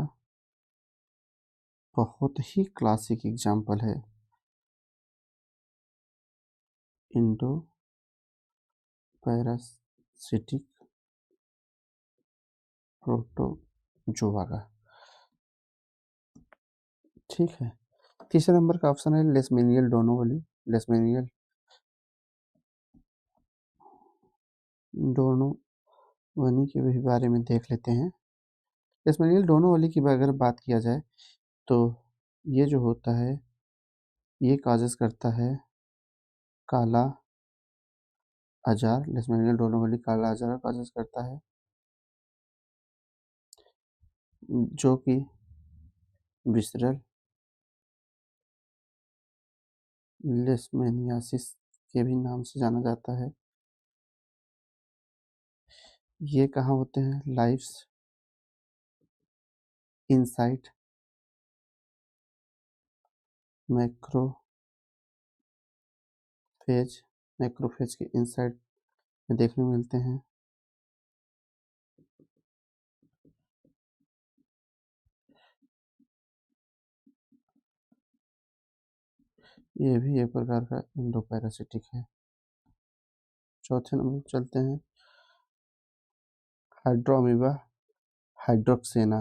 बहुत ही क्लासिक एग्जाम्पल है इंडो पैरासिटिक प्रोटोजोआ का। ठीक है, तीसरे नंबर का ऑप्शन है लेशमेनियल डोनोवली। लेशमेनियल डोनोवनी के भी बारे में देख लेते हैं। लेशमेनियल डोनोवली की अगर बात किया जाए तो ये जो होता है ये काजेस करता है काला आजार। लेशमेनियल डोनोवली काला आजार काजेस करता है, जो कि विसरल लेशमेनियासिस के भी नाम से जाना जाता है। ये कहाँ होते हैं? Lives inside macrophage. मैक्रोफेज के इनसाइड में देखने को मिलते हैं। ये भी एक प्रकार का इंडोपैरासिटिक है। चौथे नंबर पर चलते हैं, हाइड्रोअमीबा हाइड्रोक्सेना।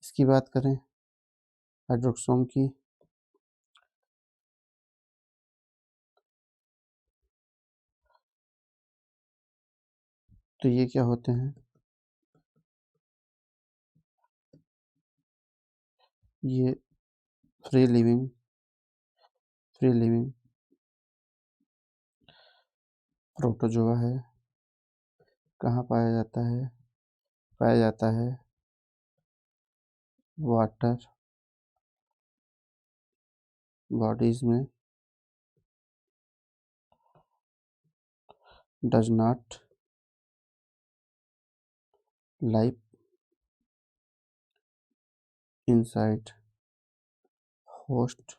इसकी बात करें हाइड्रोक्सोम की, तो ये क्या होते हैं? ये फ्री लिविंग प्रोटोजोआ है। कहाँ पाया जाता है? पाया जाता है वाटर बॉडीज में। Does not live inside host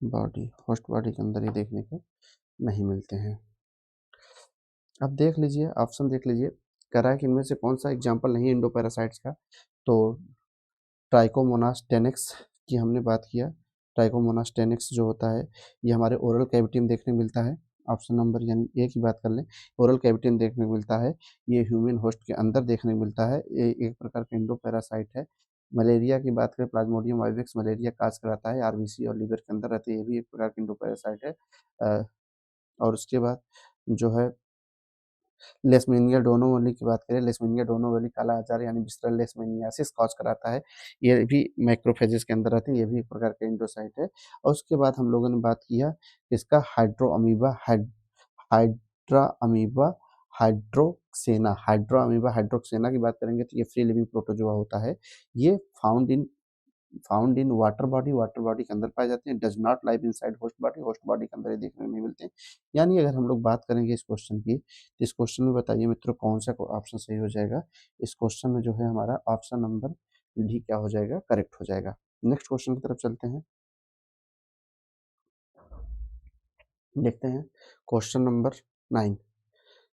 body के अंदर ही देखने को नहीं मिलते हैं। अब देख लीजिए, ऑप्शन देख लीजिए, कह रहा है कि इनमें से कौन सा एग्जाम्पल नहीं है इंडोपैरासाइट्स का। तो ट्राइकोमोनास टेनेक्स की हमने बात किया। ट्राइकोमोनास टेनेक्स जो होता है ये हमारे ओरल कैविटी में देखने को मिलता है। ऑप्शन नंबर यानी ए की बात कर लें, ओरल कैविटी में देखने को मिलता है। ये ह्यूमन होस्ट के अंदर देखने को मिलता है। ये एक प्रकार का इंडोपैरासाइट है। मलेरिया की बात करें, प्लाज्मोडियम वाइवेक्स मलेरिया काज कराता है, आरबीसी और लीवर के अंदर रहते हैं। ये भी एक प्रकार का इंडोपैरासाइट है। और उसके बाद जो है लेशमेनिया डोनोवली की बात करें, लेशमेनिया डोनोवली काला आजार यानी विसरल लेशमेनियासिस कॉज कराता है। ये भी मैक्रोफेजेस के अंदर रहते हैं। ये भी एक प्रकार का इंडोसाइट है। और उसके बाद हम लोगों ने बात किया इसका हाइड्रा अमीबा हाइड्रोक्सेना की बात करेंगे तो ये फ्री लिविंग प्रोटोजोआ होता है। ये फाउंड इन वाटर बॉडी के अंदर पाए जाते हैं। Does not live inside host body के अंदर ये देखने को नहीं मिलते हैं। यानी अगर हम लोग बात करेंगे इस क्वेश्चन की, तो इस क्वेश्चन में बताइए मित्रों कौन सा ऑप्शन सही हो जाएगा। इस क्वेश्चन में जो है हमारा ऑप्शन नंबर डी क्या हो जाएगा? करेक्ट हो जाएगा। नेक्स्ट क्वेश्चन की तरफ चलते हैं, देखते हैं क्वेश्चन नंबर 9।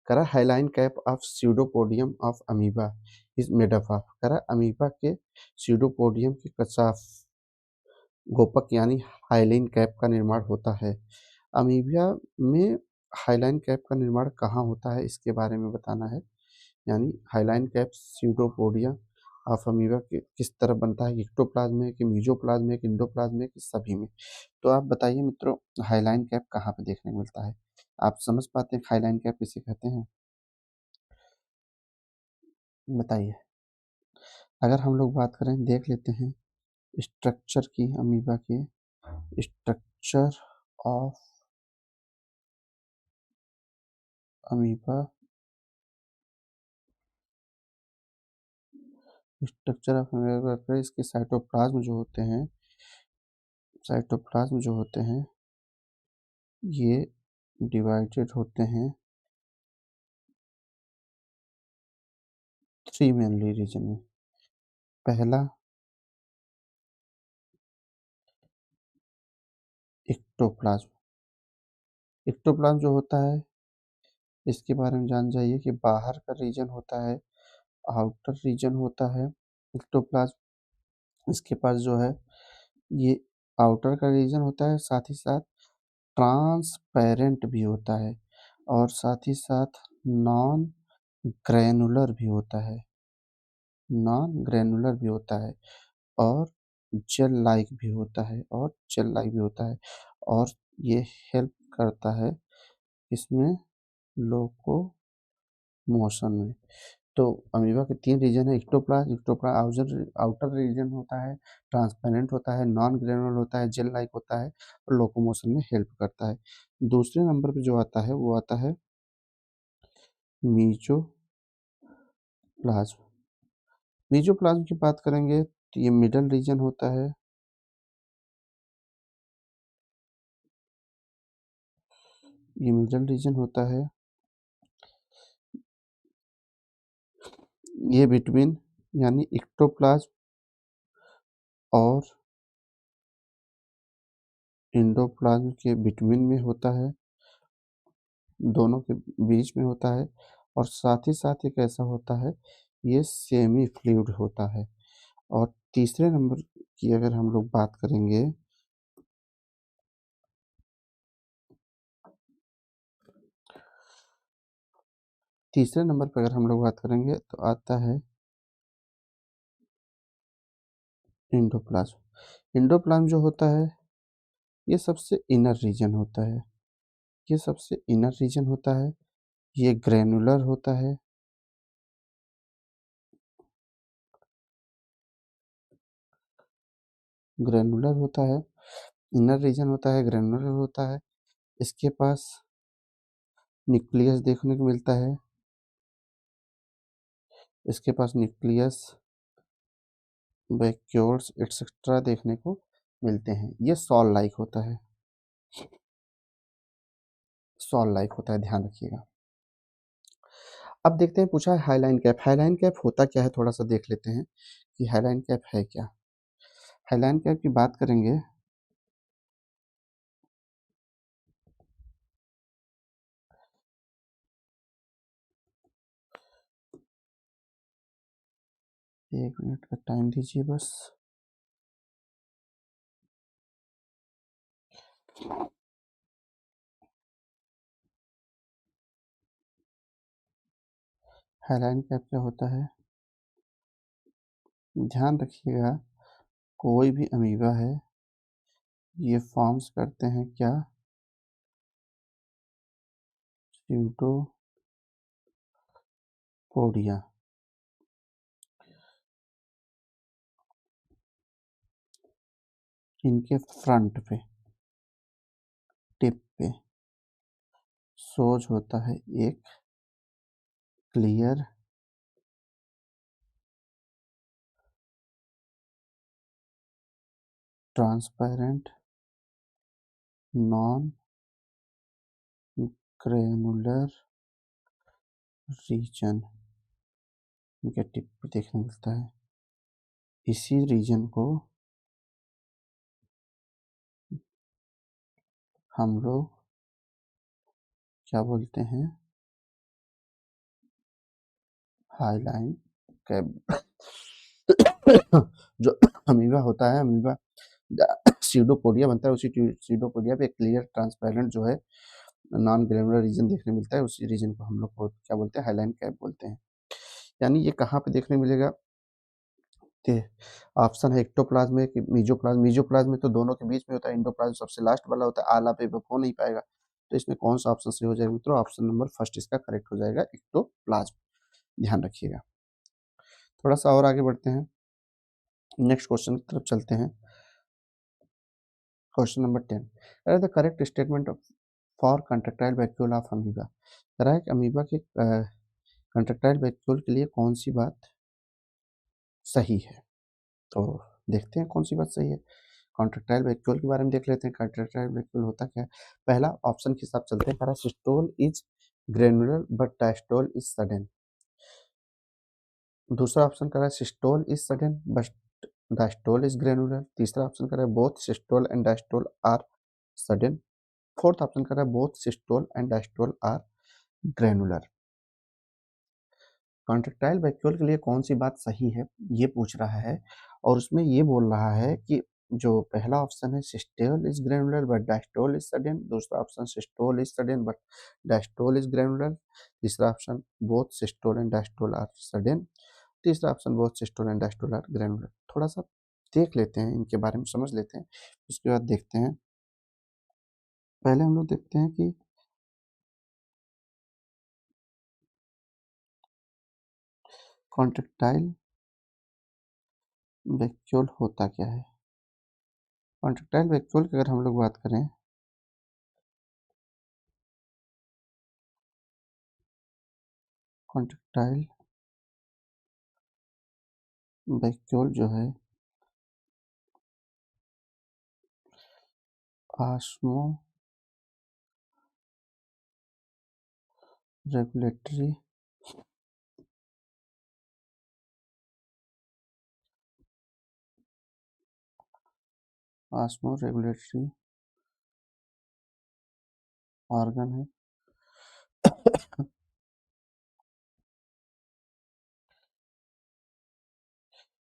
करा hyaline cap of pseudopodium of amoeba is made up of. करा अमीबा के स्यूडोपोडियम के कचाफ गोपक यानी हाइलाइन कैप का निर्माण होता है। अमीबिया में हाइलाइन कैप का निर्माण कहाँ होता है इसके बारे में बताना है। यानी hyaline cap pseudopodia of amoeba के किस तरह बनता है? एक्टोप्लाज्म में कि मीजोप्लाज्म में कि इंडोप्लाज्म में कि सभी में? तो आप बताइए मित्रों, हाइलाइन कैप कहाँ पे देखने को मिलता है? आप समझ पाते हैं हाइलाइन कैप किसे कहते हैं? बताइए। अगर हम लोग बात करें, देख लेते हैं स्ट्रक्चर की, अमीबा के structure of amoeba structure of amoeba, इसके साइटोप्लाज्म जो होते हैं, साइटोप्लाज्म जो होते हैं ये डिवाइडेड होते हैं 3 मेनली रीजन में। पहला इक्टोप्लाज्म। इक्टोप्लाज्म जो होता है इसके बारे में जान जाइए कि बाहर का रीजन होता है, आउटर रीजन होता है इक्टोप्लाज्म। इसके पास जो है ये आउटर का रीजन होता है, साथ ही साथ ट्रांसपेरेंट भी होता है और साथ ही साथ नॉन ग्रैनुलर भी होता है, नॉन ग्रैनुलर भी होता है और जेल लाइक भी होता है, और जेल लाइक भी होता है। और ये हेल्प करता है इसमें लोको मोशन में। तो अमीबा के 3 रीजन है, इक्टोप्लाज्म, इक्टोप्लाज्म आउटर रीजन होता है, ट्रांसपेरेंट होता है, नॉन ग्रेनुलर होता है, जेल लाइक होता है और लोकोमोशन में हेल्प करता है। दूसरे नंबर पे जो आता है वो आता है मीजोप्लाज्म। मीजोप्लाज्म की बात करेंगे तो ये मिडल रीजन होता है, ये मिडल रीजन होता है, ये बिटवीन यानी इक्टोप्लाज्म और एंडोप्लाज्म के बिटवीन में होता है, दोनों के बीच में होता है। और साथ ही साथ एक ऐसा होता है, ये सेमी फ्लूइड होता है। और तीसरे नंबर की अगर हम लोग बात करेंगे, तीसरे नंबर पर अगर हम लोग बात करेंगे तो आता है एंडोप्लाज्म। एंडोप्लाज्म जो होता है ये सबसे इनर रीजन होता है, ये सबसे इनर रीजन होता है, ये ग्रेनुलर होता है, ग्रेनुलर होता है, इनर रीजन होता है, ग्रेनुलर होता है। इसके पास न्यूक्लियस देखने को मिलता है, इसके पास न्यूक्लियस, वैक्यूल्स एक्सेट्रा देखने को मिलते हैं। ये सॉल लाइक होता है, सॉल लाइक होता है, ध्यान रखिएगा। अब देखते हैं, पूछा है हाईलाइन कैप। हाईलाइन कैप होता क्या है थोड़ा सा देख लेते हैं कि हाईलाइन कैप है क्या। हाईलाइन कैप की बात करेंगे, एक मिनट का टाइम दीजिए बस। हाईलाइन कैप क्या होता है, ध्यान रखिएगा, कोई भी अमीबा है ये फॉर्म्स करते हैं क्या, स्यूडोपोडिया। इनके फ्रंट पे, टिप पे सोज होता है एक clear transparent non granular region, इनके टिप पे देखने मिलता है। इसी रीजन को हम लोग क्या बोलते हैं, हाईलाइन कैप। जो अमीबा होता है, अमीबा सीडोपोडिया बनता है, उसी सीडोपोडिया पे क्लियर ट्रांसपेरेंट जो है नॉन ग्रेनुलर रीजन देखने मिलता है, उसी रीजन को हम लोग को क्या बोलते हैं, हाईलाइन कैप बोलते हैं। यानी ये कहाँ पे देखने मिलेगा, कि ऑप्शन है एक्टोप्लाज्म में कि मीजोप्लाज्म। मीजोप्लाज्म में तो दोनों के बीच में होता है, एंडोप्लाज्म सबसे लास्ट वाला होता है, आला पे हो नहीं पाएगा। तो इसमें कौन सा ऑप्शन सही हो जाएगा मित्रों, ऑप्शन नंबर फर्स्ट इसका करेक्ट हो जाएगा, एक्टोप्लाज्म। ध्यान रखिएगा। थोड़ा सा और आगे बढ़ते हैं, नेक्स्ट क्वेश्चन की तरफ चलते हैं। Question number 10, the correct statement for contractile vacuole of amoeba. कह रहा है कि अमीबा के कंट्रेक्टाइल वैक्यूल के लिए कौन सी बात सही है। तो देखते हैं कौन सी बात सही है। कॉन्ट्रैक्टाइल वैक्यूल के बारे में देख लेते हैं। कॉन्ट्रैक्टाइल वैक्यूल होता क्या है? पहला ऑप्शन के साथ चलते हैं। पहला systole is granular but diastole is sudden. दूसरा ऑप्शन कर रहा है systole is sudden but diastole is granular. तीसरा ऑप्शन कर रहा है both systole and diastole are sudden. Fourth option कर रहा है both systole and diastole are granular. Contractile vacuole के लिए कौन सी बात सही है ये पूछ रहा है, और उसमें ये बोल रहा है कि जो पहला ऑप्शन है systole is granular but diastole is sudden, दूसरा option systole is sudden but diastole is granular, तीसरा option both systole and diastole are sudden, तीसरा option both systole and diastole are granular. थोड़ा सा देख लेते हैं, इनके बारे में समझ लेते हैं, उसके बाद देखते हैं। पहले हम लोग देखते हैं कि कॉन्ट्रैक्टाइल वैक्यूल होता क्या है। कॉन्ट्रैक्टाइल वैक्यूल की अगर हम लोग बात करें, कॉन्ट्रैक्टाइल वैक्यूल जो है osmo regulatory osmo regulatory organ है।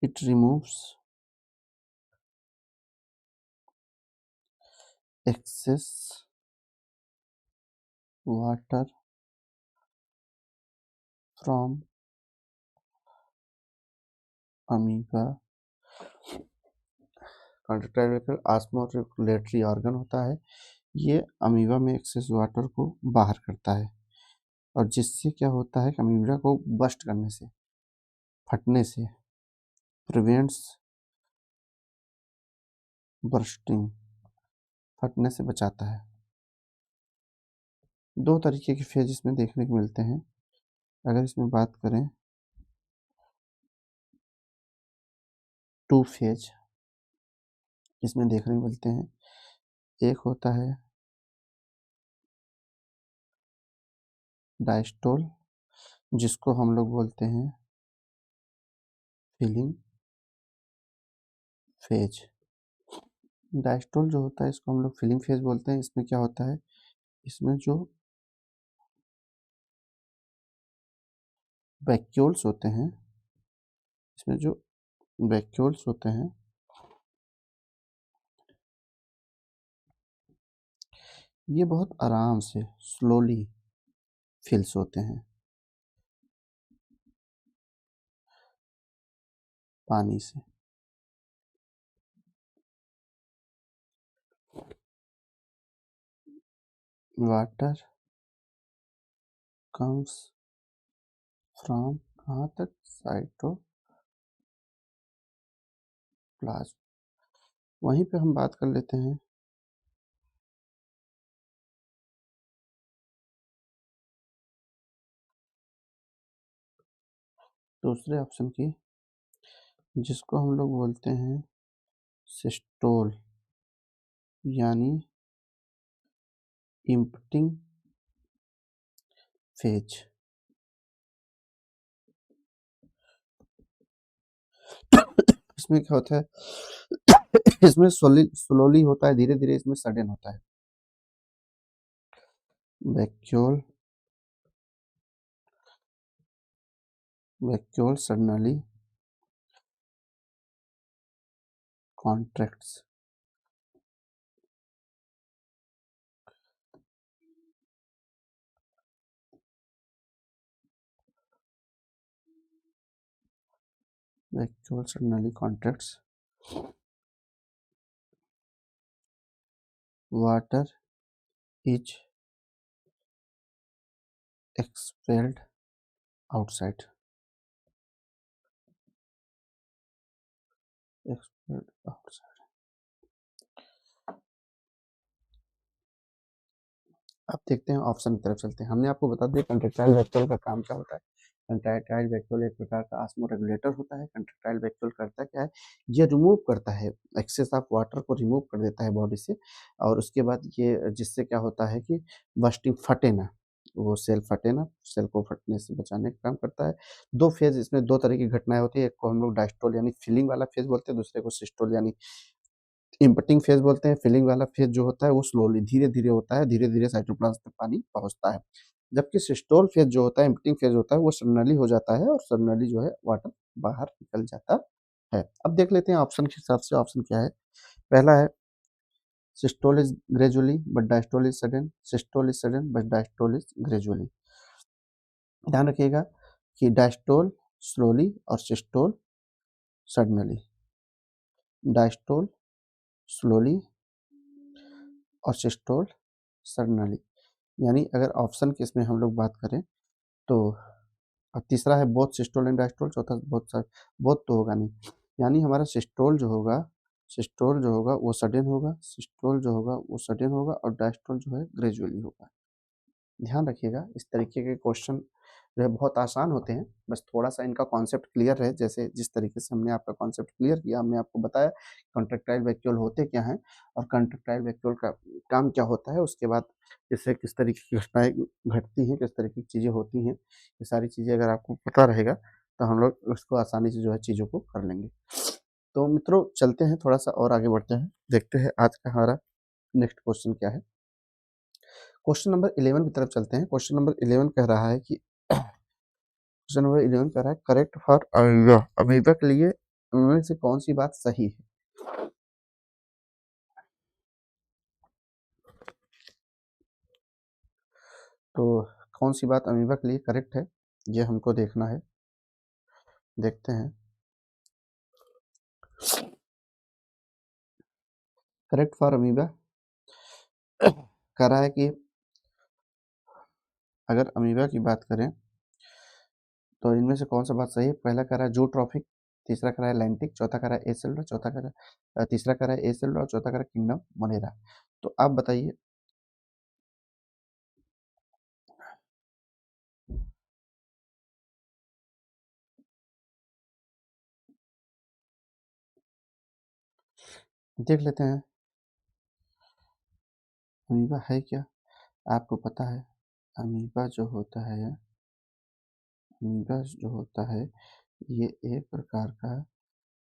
It removes excess water from amoeba। Contractile vacuole osmo regulatory organ होता है, ये अमीबा में एक्सेस वाटर को बाहर करता है, और जिससे क्या होता है कि अमीबा को बस्ट करने से, फटने से, प्रिवेंट्स बर्स्टिंग, फटने से बचाता है। दो तरीके के फेज इसमें देखने को मिलते हैं। अगर इसमें बात करें टू फेज इसमें देखने को मिलते हैं। एक होता है डायस्टोल, जिसको हम लोग बोलते हैं फिलिंग फेज। डायस्टोल जो होता है इसको हम लोग फिलिंग फेज बोलते हैं। इसमें क्या होता है, इसमें जो वैक्यूल्स होते हैं, इसमें जो वैक्यूल्स होते हैं ये बहुत आराम से स्लोली फिल्स होते हैं पानी से। वाटर कम्स फ्रॉम कहाँ तक, साइटोप्लाज्म। वहीं पे हम बात कर लेते हैं दूसरे ऑप्शन की, जिसको हम लोग बोलते हैं सिस्टोल, यानी इम्पटिंग फेज। इसमें क्या होता है इसमें स्लोली होता है, धीरे धीरे इसमें सडन होता है। Vacuole vacuole suddenly contracts. Vacuole suddenly contracts, water is expelled outside, expelled outside। अब देखते हैं ऑप्शन की तरफ चलते हैं। हमने आपको बता दिया कंट्रेक्टाइल वैक्यूल का काम क्या होता है। कंट्रेक्टाइल वैक्यूल एक प्रकार का ऑस्मो रेगुलेटर होता है। कंट्रेक्टाइल वैक्यूल करता क्या है, ये रिमूव करता है एक्सेस ऑफ वाटर को, रिमूव कर देता है बॉडी से, और उसके बाद ये जिससे क्या होता है कि बस्टिंग फटे ना, वो सेल फटे ना, सेल को फटने से बचाने का काम करता है। दो फेज, इसमें दो तरह की घटनाएं होती है, एक को हम लोग डायस्टोल यानी फिलिंग वाला फेज बोलते हैं, दूसरे को सिस्टोल यानी इम्पटिंग फेज बोलते हैं। फिलिंग वाला फेज जो होता है वो स्लोली धीरे धीरे होता है, धीरे धीरे साइटोप्लाज्म तक पानी पहुंचता है। जबकि सिस्टोल फेज जो होता है, इम्पटिंग फेज होता है, वो सडनली हो जाता है और सडनली जो है वाटर बाहर निकल जाता है। अब देख लेते हैं ऑप्शन के हिसाब से। ऑप्शन क्या है, पहला है systole is gradually but diastole is sudden, systole is sudden but diastole is gradually. ध्यान रखिएगा कि डायस्टोल स्लोली और सिस्टोल सडनली, डायस्टोल स्लोली और सिस्टोल सडनली। यानी अगर ऑप्शन की इसमें हम लोग बात करें तो तीसरा है बोथ सिस्टोल एंड डायस्टोल, चौथा बोथ, बोथ तो होगा नहीं। यानी हमारा सिस्टोल जो होगा, सिस्टोल जो होगा वो सडन होगा, सिस्टोल जो होगा वो सडन होगा, और डायस्टोल जो है ग्रेजुअली होगा। ध्यान रखिएगा, इस तरीके के क्वेश्चन जो है बहुत आसान होते हैं, बस थोड़ा सा इनका कॉन्सेप्ट क्लियर रहे। जैसे जिस तरीके से हमने आपका कॉन्सेप्ट क्लियर किया, हमने आपको बताया कॉन्ट्रेक्टाइल वैक्यूल होते क्या हैं और कॉन्ट्रेक्टाइल वैक्यूल का काम क्या होता है, उसके बाद इससे किस तरीके की घटनाएं घटती हैं, किस तरीके की चीज़ें होती हैं, ये सारी चीज़ें अगर आपको पता रहेगा तो हम लोग उसको आसानी से जो है चीज़ों को कर लेंगे। तो मित्रों चलते हैं, थोड़ा सा और आगे बढ़ते हैं, देखते हैं आज का हमारा नेक्स्ट क्वेश्चन क्या है। क्वेश्चन नंबर 11 की तरफ चलते हैं। क्वेश्चन नंबर 11 कह रहा है कि क्वेश्चन नंबर 11 कह रहा है करेक्ट फॉर अमीबा, अमीबा के लिए उनमें से कौन सी बात सही है। तो कौन सी बात अमीबा के लिए करेक्ट है, ये हमको देखना है, देखते हैं। करेक्ट फॉर अमीबा कह रहा है कि अगर अमीबा की बात करें तो इनमें से कौन सा बात सही है। पहला कह रहा है जूट्रॉफिक, तीसरा कह रहा है लैंटिक, चौथा कह रहा है एसेल्डा, चौथा कह रहा है तीसरा कह रहा है एसेल्डा और चौथा कह रहा है किंगडम मोनेरा। तो आप बताइए। देख लेते हैं अमीबा है क्या। आपको पता है अमीबा जो होता है, अमीबा जो होता है ये एक प्रकार का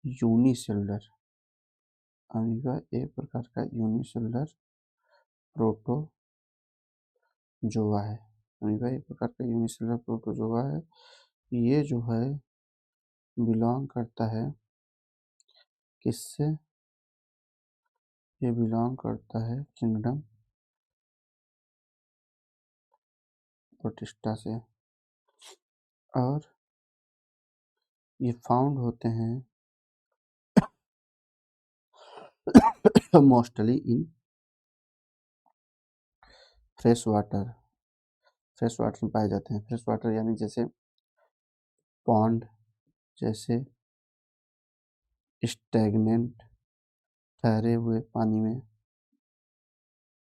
यूनिसेलुलर, अमीबा एक प्रकार का यूनिसेलुलर प्रोटोजोआ है। अमीबा एक प्रकार का यूनिसेलुलर प्रोटोजोआ है। ये जो है बिलोंग करता है किससे, ये बिलोंग करता है किंगडम प्रोटिस्टा से, और ये फाउंड होते हैं mostly in fresh water, fresh water में पाए जाते हैं। फ्रेश वाटर यानी जैसे पॉन्ड, जैसे स्टैग्नेंट ठहरे हुए पानी में,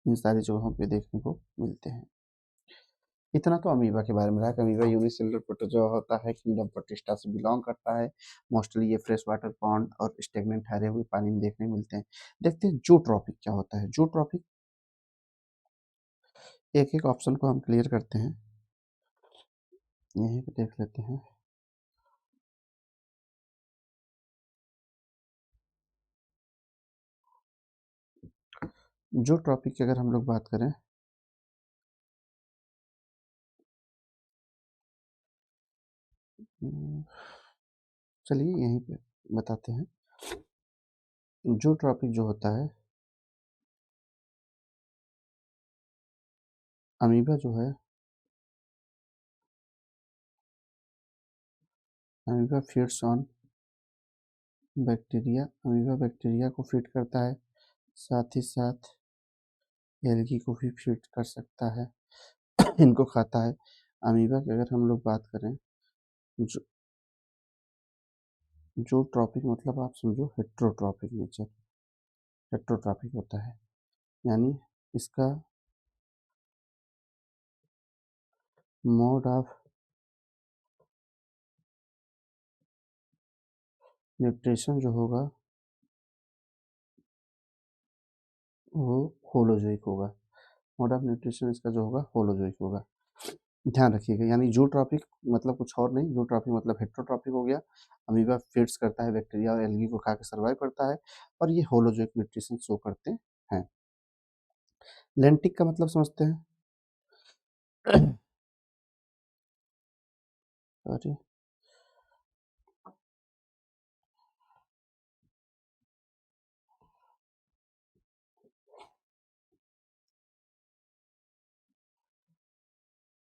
इन सारी जगहों पे देखने को मिलते हैं। इतना तो अमीबा के बारे में रहा कि अमीबा यूनिसेलुलर प्रोटोजोआ होता है, किंगडम प्रोटिस्टा से बिलोंग करता है, मोस्टली ये फ्रेश वाटर पॉन्ड और स्टेगनेंट ठहरे हुए पानी में देखने को मिलते हैं। देखते हैं जूट्रॉफिक क्या होता है। जूट्रॉफिक, एक एक ऑप्शन को हम क्लियर करते हैं, यहीं पे देख लेते हैं। जूट्रॉफिक की अगर हम लोग बात करें चलिए यहीं पे बताते हैं। जूट्रॉफिक जो होता है, अमीबा जो है, amoeba feeds on bacteria, amoeba bacteria को फीड करता है, साथ ही साथ एल्गी को भी फीड कर सकता है, इनको खाता है। अमीबा की अगर हम लोग बात करें, जो जूट्रॉफिक मतलब आप समझो हेट्रोट्रॉफिक नेचर, हेट्रोट्रॉफिक होता है, यानी इसका मोड ऑफ न्यूट्रिशन जो होगा वो होलोजोइक होगा। मोड ऑफ न्यूट्रिशन इसका जो होगा होलोजोइक होगा। ध्यान रखिएगा, यानी जूट्रॉपिक मतलब कुछ और नहीं, जूट्रॉपिक मतलब हेट्रोट्रॉपिक हो गया। अमीबा फीड्स करता है बैक्टीरिया और एल्गी को खा के सर्वाइव करता है, और ये होलोजोइक न्यूट्रिशन शो करते हैं। लेंटिक का मतलब समझते हैं। सॉरी,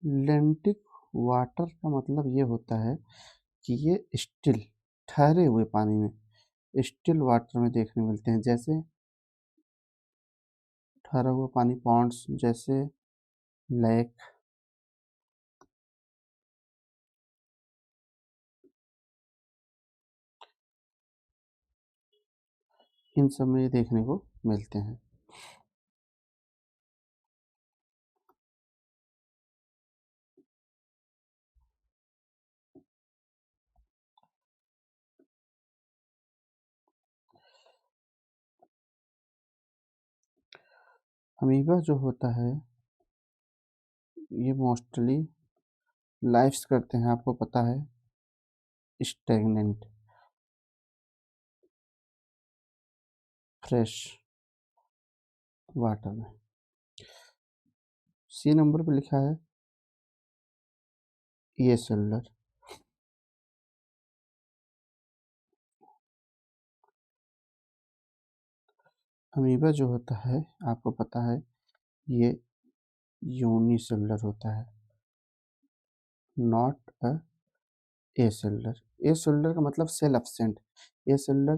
लेंटिक वाटर का मतलब ये होता है कि ये स्टिल, ठहरे हुए पानी में, स्टिल वाटर में देखने मिलते हैं। जैसे ठहरा हुआ पानी, पॉन्ड्स जैसे, लेक, इन सब में ये देखने को मिलते हैं। अमीबा जो होता है ये मोस्टली लाइव्स करते हैं, आपको पता है, स्टेगनेंट, फ्रेश वाटर में। सी नंबर पे लिखा है ये सेलुलर। अमीबा जो होता है आपको पता है ये यूनिसेलुलर होता है, not a A cellular. A cellular का मतलब सेल एब्सेंट। ए सेलुलर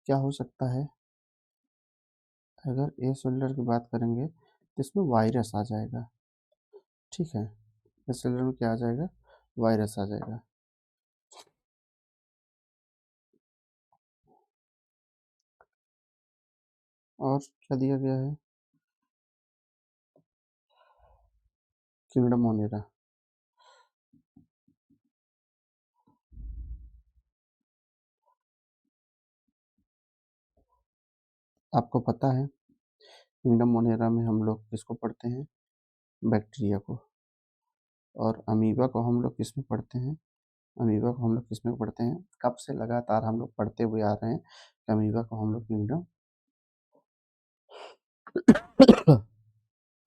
क्या हो सकता है, अगर ए सेलुलर की बात करेंगे तो इसमें वायरस आ जाएगा। ठीक है, ए सेलुलर में क्या आ जाएगा, वायरस आ जाएगा। और क्या दिया गया है, किंगडम मोनेरा। आपको पता है किंगडम मोनेरा में हम लोग किसको पढ़ते हैं, बैक्टीरिया को। और अमीबा को हम लोग किस में पढ़ते हैं, अमीबा को हम लोग किस में पढ़ते हैं, कब से लगातार हम लोग पढ़ते हुए आ रहे हैं कि अमीबा को हम लोग किंगडम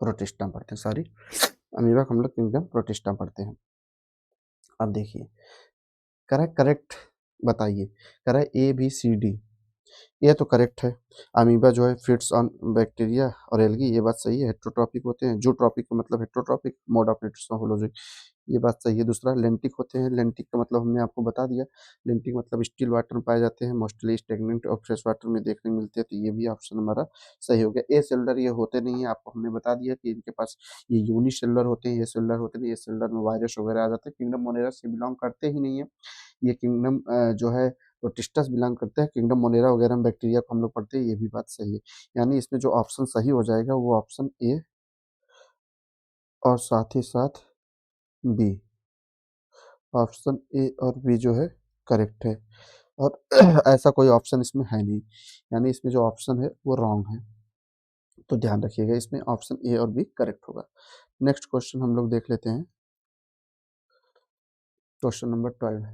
प्रोटिस्टा पढ़ते हैं। सॉरी, अमीबा को हम लोग किंगडम प्रोटिस्टा पढ़ते हैं। अब देखिए, करेक्ट करेक्ट बताइए, करें ए बी सी डी, ये तो करेक्ट है। अमीबा जो है फीड्स ऑन बैक्टीरिया और एल्गी, ये बात सही है। हेट्रोट्रॉपिक होते हैं, जूट्रॉपिक का मतलब हेट्रोट्रॉपिक, मोड ऑफ न्यूट्रिशन होलोजिक, ये बात सही है। दूसरा लेंटिक होते हैं, लेंटिक का मतलब हमने आपको बता दिया, लेंटिक मतलब स्टील वाटर में पाए जाते हैं, मोस्टली स्टेगनेंट और फ्रेश वाटर में देखने को मिलते हैं, तो ये भी ऑप्शन हमारा सही हो गया। ए सेलुलर ये होते नहीं है, आपको हमने बता दिया कि इनके पास ये यूनिसेलुलर होते हैं, ये सेलुलर होते नहीं, ये सेलुलर में वायरस वगैरह आ जाते हैं, किंगडम मोनेरा से बिलोंग करते ही नहीं है। ये किंगडम जो है प्रोटिस्टस बिलोंग करते हैं, किंगडम मोनेरा वगैरह में बैक्टीरिया को हम लोग पढ़ते हैं, ये भी बात सही है। यानी इसमें जो ऑप्शन सही हो जाएगा वो ऑप्शन ए और साथ ही साथ बी, ऑप्शन ए और बी जो है करेक्ट है। और ऐसा कोई ऑप्शन इसमें है नहीं, यानी इसमें जो ऑप्शन है वो रॉन्ग है। तो ध्यान रखिएगा, इसमें ऑप्शन ए और बी करेक्ट होगा। नेक्स्ट क्वेश्चन हम लोग देख लेते हैं, क्वेश्चन नंबर 12।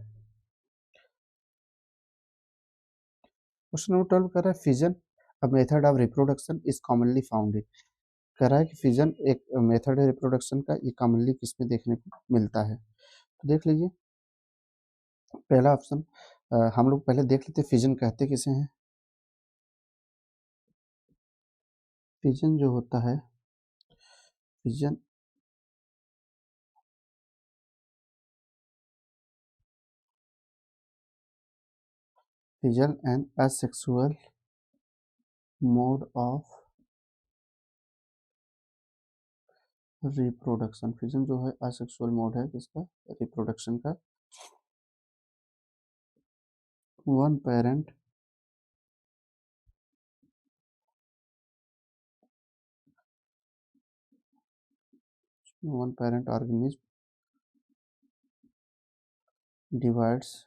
क्वेश्चन नंबर 12 कह रहा है fission a method of reproduction is commonly found in. कह रहा है कि फिजन एक मेथड है रिप्रोडक्शन का, ये कॉमनली किसमें देखने को मिलता है। तो देख लीजिए, पहला ऑप्शन, हम लोग पहले देख लेते हैं फिजन कहते किसे हैं। फिजन जो होता है, fission fission and asexual mode of reproduction. Fission जो है असेक्सुअल मोड है किसका, रिप्रोडक्शन का। One parent one parent organism divides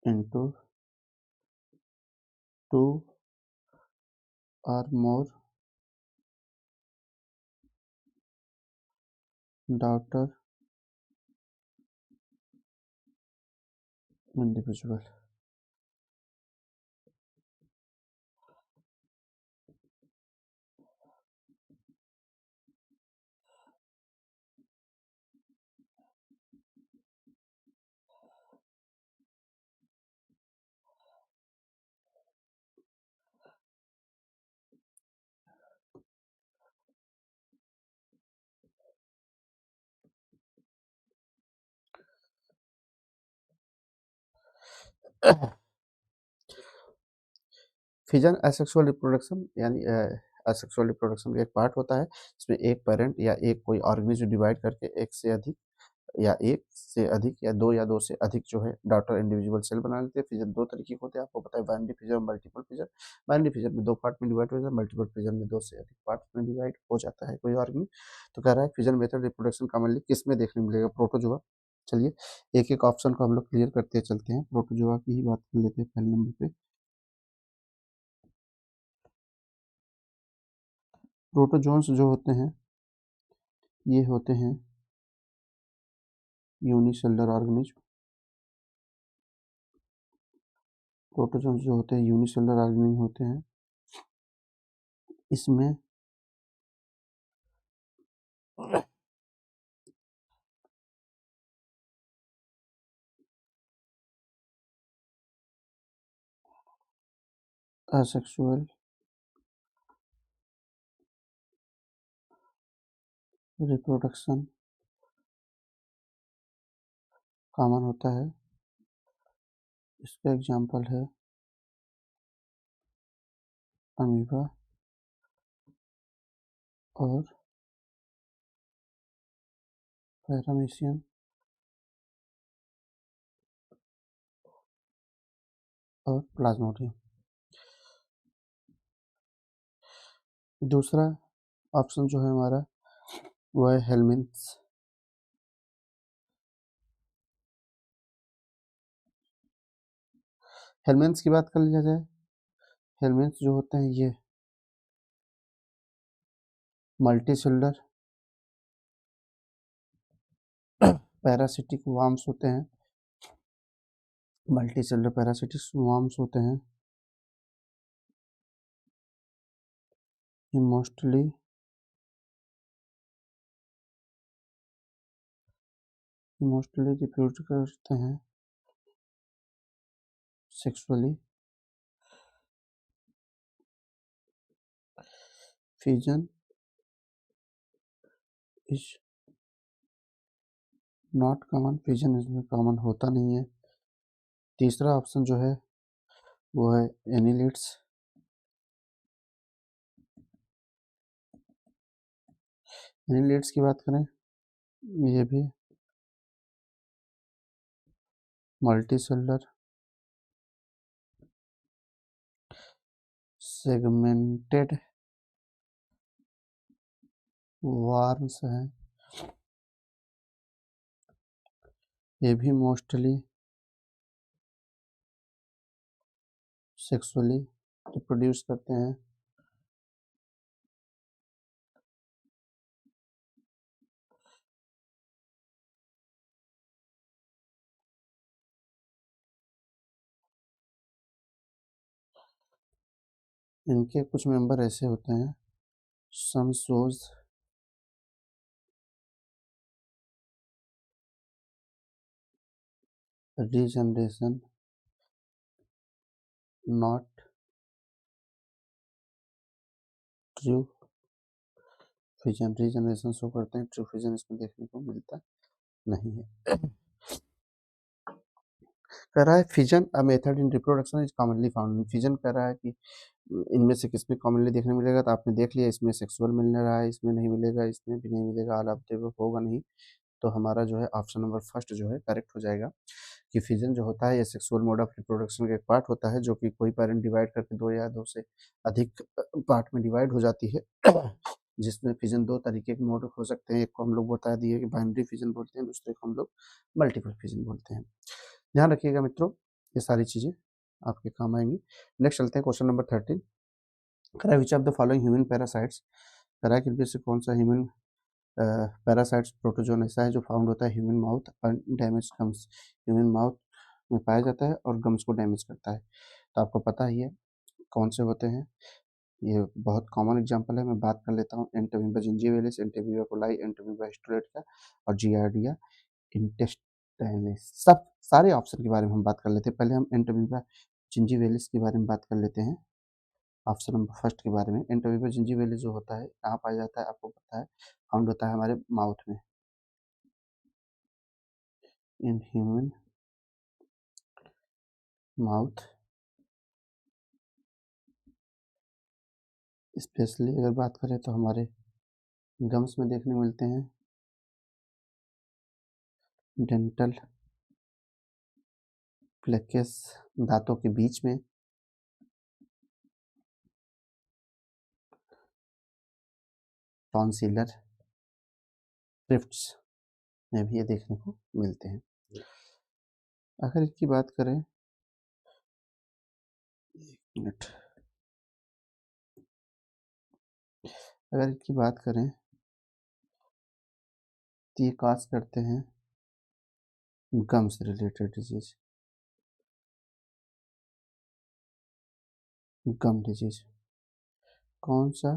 into two or more daughter individual. Fission asexual reproduction यानी एसेक्सुअल रिप्रोडक्शन का एक पार्ट होता है। इसमें एक पेरेंट या एक कोई ऑर्गेनिज्म डिवाइड करके एक से अधिक या दो से अधिक जो है डॉटर इंडिविजुअल सेल बना लेते हैं। फिजन दो तरीके के होते हैं, आपको पता है, बाइनरी फिजन और मल्टीपल फिजन। बाइनरी फिजन में दो पार्ट में डिवाइड हो जाता है, मल्टीपल फिजन में दो से अधिक पार्ट में डिवाइड हो जाता है कोई ऑर्गेनिज्म। तो कह रहा है फिजन मेथड रिप्रोडक्शन कॉमनली किस में देखने मिलेगा? प्रोटोजोआ। चलिए एक एक ऑप्शन को हम लोग क्लियर करते चलते हैं। प्रोटोजोआ की ही बात कर लेते हैं पहले नंबर पे। प्रोटोजोन्स जो होते हैं ये होते हैं यूनिसेलुलर ऑर्गेनिज्म। प्रोटोजोन्स जो होते हैं यूनिसेलुलर ऑर्गेनिज्म होते हैं। इसमें असेक्सुअल रिप्रोडक्शन कॉमन होता है। इसका एग्जाम्पल है अमीबा और पैरामीशियम और प्लाज्मोडियम। दूसरा ऑप्शन जो है हमारा वो है हेलमिन्थ्स। हेलमिन्थ्स की बात कर लिया जाए, हेलमिन्थ्स जो होते हैं ये मल्टीसेलुलर पैरासिटिक वार्म्स होते हैं। मल्टीसेलुलर पैरासिटिक वार्म्स होते हैं। ये मोस्टली रिप्रोड्यूस करते हैं sexually. Fission is not common, fission इसमें कॉमन होता नहीं है। तीसरा ऑप्शन जो है वो है एनिलिड्स। एनिलिड्स की बात करें ये भी मल्टीसेलुलर सेगमेंटेड वार्म्स हैं। ये भी मोस्टली सेक्सुअली रिप्रोड्यूस करते हैं। इनके कुछ मेंबर ऐसे होते हैं, some shows regeneration not true fission. Regeneration show करते हैं, ट्रू फिजन इसमें देखने को मिलता नहीं है। कह रहा है fission a method in reproduction is commonly found. Fission कह रहा है कि इनमें से किसमें कॉमनली देखने मिलेगा, तो आपने देख लिया इसमें सेक्सुअल मिल रहा है, इसमें नहीं मिलेगा, इसमें भी नहीं मिलेगा, ऑल ऑफ द होगा नहीं। तो हमारा जो है ऑप्शन नंबर फर्स्ट जो है करेक्ट हो जाएगा कि फिजन जो होता है ये सेक्सुअल मोड ऑफ रिप्रोडक्शन का एक पार्ट होता है, जो कि कोई पेरेंट डिवाइड करके दो या दो से अधिक पार्ट में डिवाइड हो जाती है। जिसमें फिजन दो तरीके के मोड हो सकते हैं। एक को हम लोग बता दिए कि बाइनरी फिजन बोलते हैं, दूसरे को हम लोग मल्टीपल फिजन बोलते हैं। ध्यान रखिएगा मित्रों, ये सारी चीज़ें आपके काम आएंगी। नेक्स्ट चलते हैं क्वेश्चन नंबर 13। करा which of the following human parasites, करा कि इनमें से कौन सा ह्यूमन पैरासाइट्स प्रोटोजोन ऐसा है जो फाउंड होता है ह्यूमन माउथ और डैमेज गम्स, ह्यूमन माउथ में पाया जाता है और गम्स को डैमेज करता है। तो आपको पता ही है कौन से होते हैं, ये बहुत कॉमन एग्जांपल है। मैं बात कर लेता हूँ Entamoeba जिंजीविलिस, Entamoeba coli, Entamoeba histolytica और जियार्डिया इंटेस्टाइनिस। सब सारे ऑप्शन के बारे में हम बात कर लेते हैं। पहले हम एंटोमीबा जिंजीविलिस के बारे में बात कर लेते हैं, ऑप्शन नंबर फर्स्ट के बारे में। एंटोमीबा जिंजीविलिस जो होता है कहाँ पाया जाता है आपको पता है, फाउंड होता है हमारे माउथ में, इन ह्यूमन माउथ। स्पेशली अगर बात करें तो हमारे गम्स में देखने मिलते हैं, डेंटल प्लेक्स दांतों के बीच में, टॉन्सिलर ट्रिफ्ट्स में भी ये देखने को मिलते हैं। अगर इसकी बात करें, एक मिनट, अगर इसकी बात करें तो ये काज करते हैं गम से रिलेटेड डिजीज, गम डिजीज। कौन सा?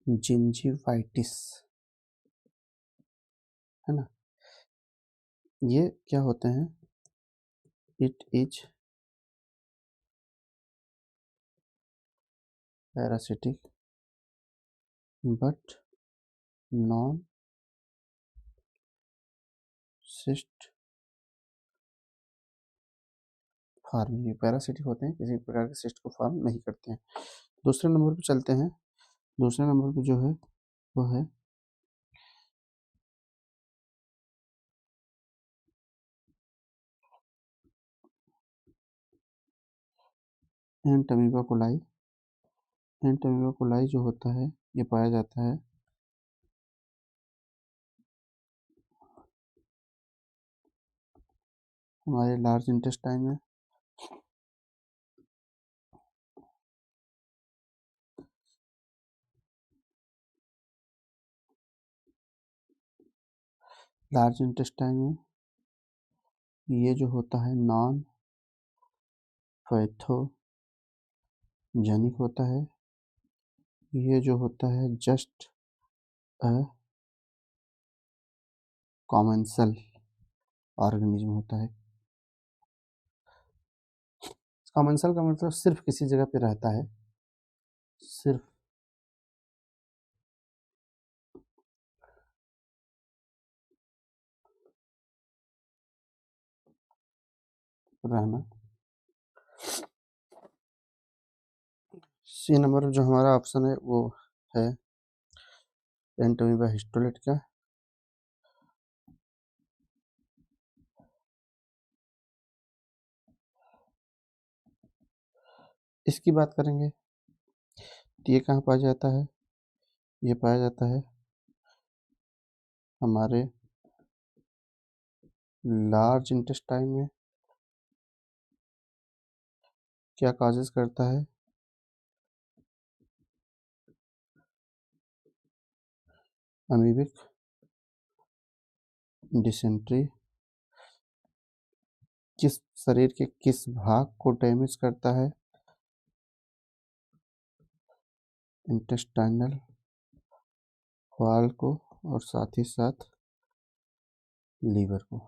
जिंजीवाइटिस, है ना। ये क्या होते हैं? It is parasitic but non cyst farming. Parasitic होते हैं, किसी प्रकार के सिस्ट को फॉर्म नहीं करते हैं। दूसरे नंबर पे चलते हैं। दूसरे नंबर पे जो है वो है एंटोमीबा कोलाई। एंटोमीबा कोलाई जो होता है ये पाया जाता है हमारे लार्ज इंटेस्टाइन में, लार्ज इंटेस्टाइन में ये जो होता है नॉन पैथोजेनिक होता है। ये जो होता है जस्ट अ कॉमेंसल ऑर्गेनिज्म होता है। कॉमेंसल का मतलब सिर्फ किसी जगह पे रहता है, सिर्फ रहना। सी नंबर जो हमारा ऑप्शन है वो है एंटोमीबा हिस्टोलेटिका। इसकी बात करेंगे तो ये कहाँ पाया जाता है? ये पाया जाता है हमारे लार्ज इंटेस्टाइन में। क्या काजेस करता है? Amoebic dysentery. किस शरीर के किस भाग को डैमेज करता है? इंटेस्टाइनल वॉल को और साथ ही साथ लीवर को।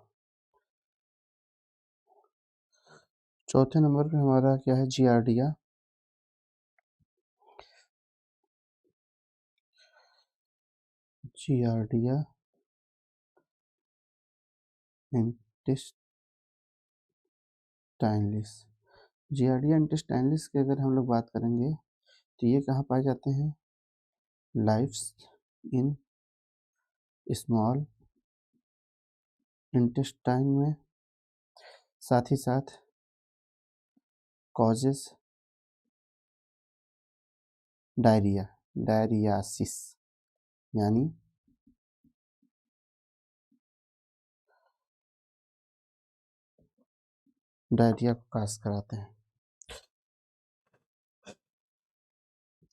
चौथे नंबर पे हमारा क्या है? जियार्डिया। जियार्डिया इंटेस्टाइनलिस। जियार्डिया इंटेस्टाइनलिस की अगर हम लोग बात करेंगे तो ये कहाँ पाए जाते हैं? लाइव्स इन स्मॉल इंटेस्टाइन में, साथ ही साथ कॉजेस डायरिया, डायरियासिस यानी डायरिया को काज कराते हैं।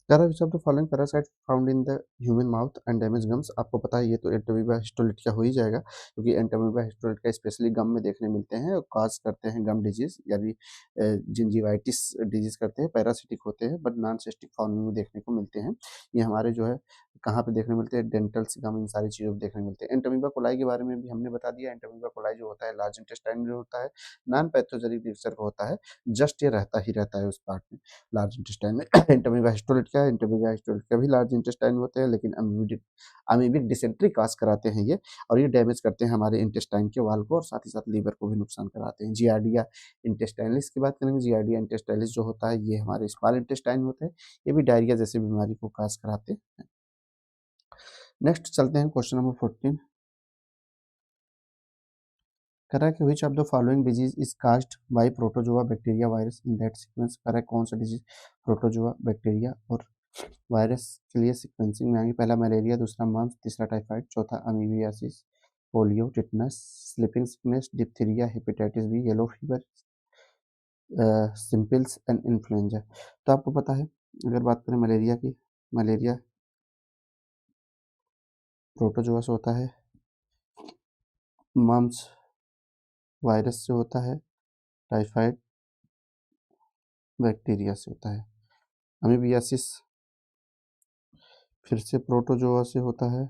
There are which of the following parasites found in the human mouth and damage gums। आपको पता है ये तो एंटोमीबा हिस्टोलिटिका हो ही जाएगा, क्योंकि एंटोमीबा हिस्टोलिटिका स्पेशली गम में देखने मिलते हैं और काज करते हैं गम डिजीज यानी जिंजीवाइटिस डिजीज करते हैं, पैरासिटिक होते हैं बट नॉन सिस्टिक फॉर्म में देखने को मिलते हैं। ये हमारे जो है कहाँ पे देखने मिलते हैं, डेंटल्स गम, इन सारी चीज़ों में देखने मिलते हैं। एंटोमीबा कोलाई के बारे में भी हमने बता दिया। एंटोमीबा कोलाई जो होता है लार्ज इंटेस्टाइन में होता है, नॉन पैथोजेनिक नेचर का होता है, जस्ट ये रहता ही रहता है उस पार्ट में, लार्ज इंटेस्टाइन में। एंटोमीबा हिस्टोलिटिका, एंटोमीबा हिस्टोलिटिका भी लार्ज इंटेस्टाइन में होते हैं, लेकिन अमीबिक डिसेंट्री काज कराते हैं ये, और ये डैमेज करते हैं हमारे इंटेस्टाइन के वाल को और साथ ही साथ लीवर को भी नुकसान कराते हैं। जियार्डिया इंटेस्टाइनलिस की बात करेंगे, जियार्डिया इंटेस्टाइनलिस जो होता है ये हमारे स्मॉल इंटेस्टाइन में होते हैं, ये भी डायरिया जैसी बीमारी को काज कराते हैं। नेक्स्ट चलते हैं क्वेश्चन नंबर 14। कह कि which of the following disease is caused bye protozoa bacteria virus in that sequence. कह कौन सा डिजीज प्रोटोजोआ बैक्टीरिया और वायरस के लिए सीक्वेंसिंग में आएंगे। पहला मलेरिया, दूसरा मम्स, तीसरा टाइफाइड, चौथा amoebiasis, polio, tetanus, sleeping sickness, diphtheria, hepatitis B, yellow fever, simples and influenza. तो आपको पता है अगर बात करें मलेरिया की, मलेरिया प्रोटोजोआ से होता है, मम्स वायरस से होता है, टाइफाइड बैक्टीरिया से होता है, अमीबियासिस फिर से प्रोटोजोआ से होता है,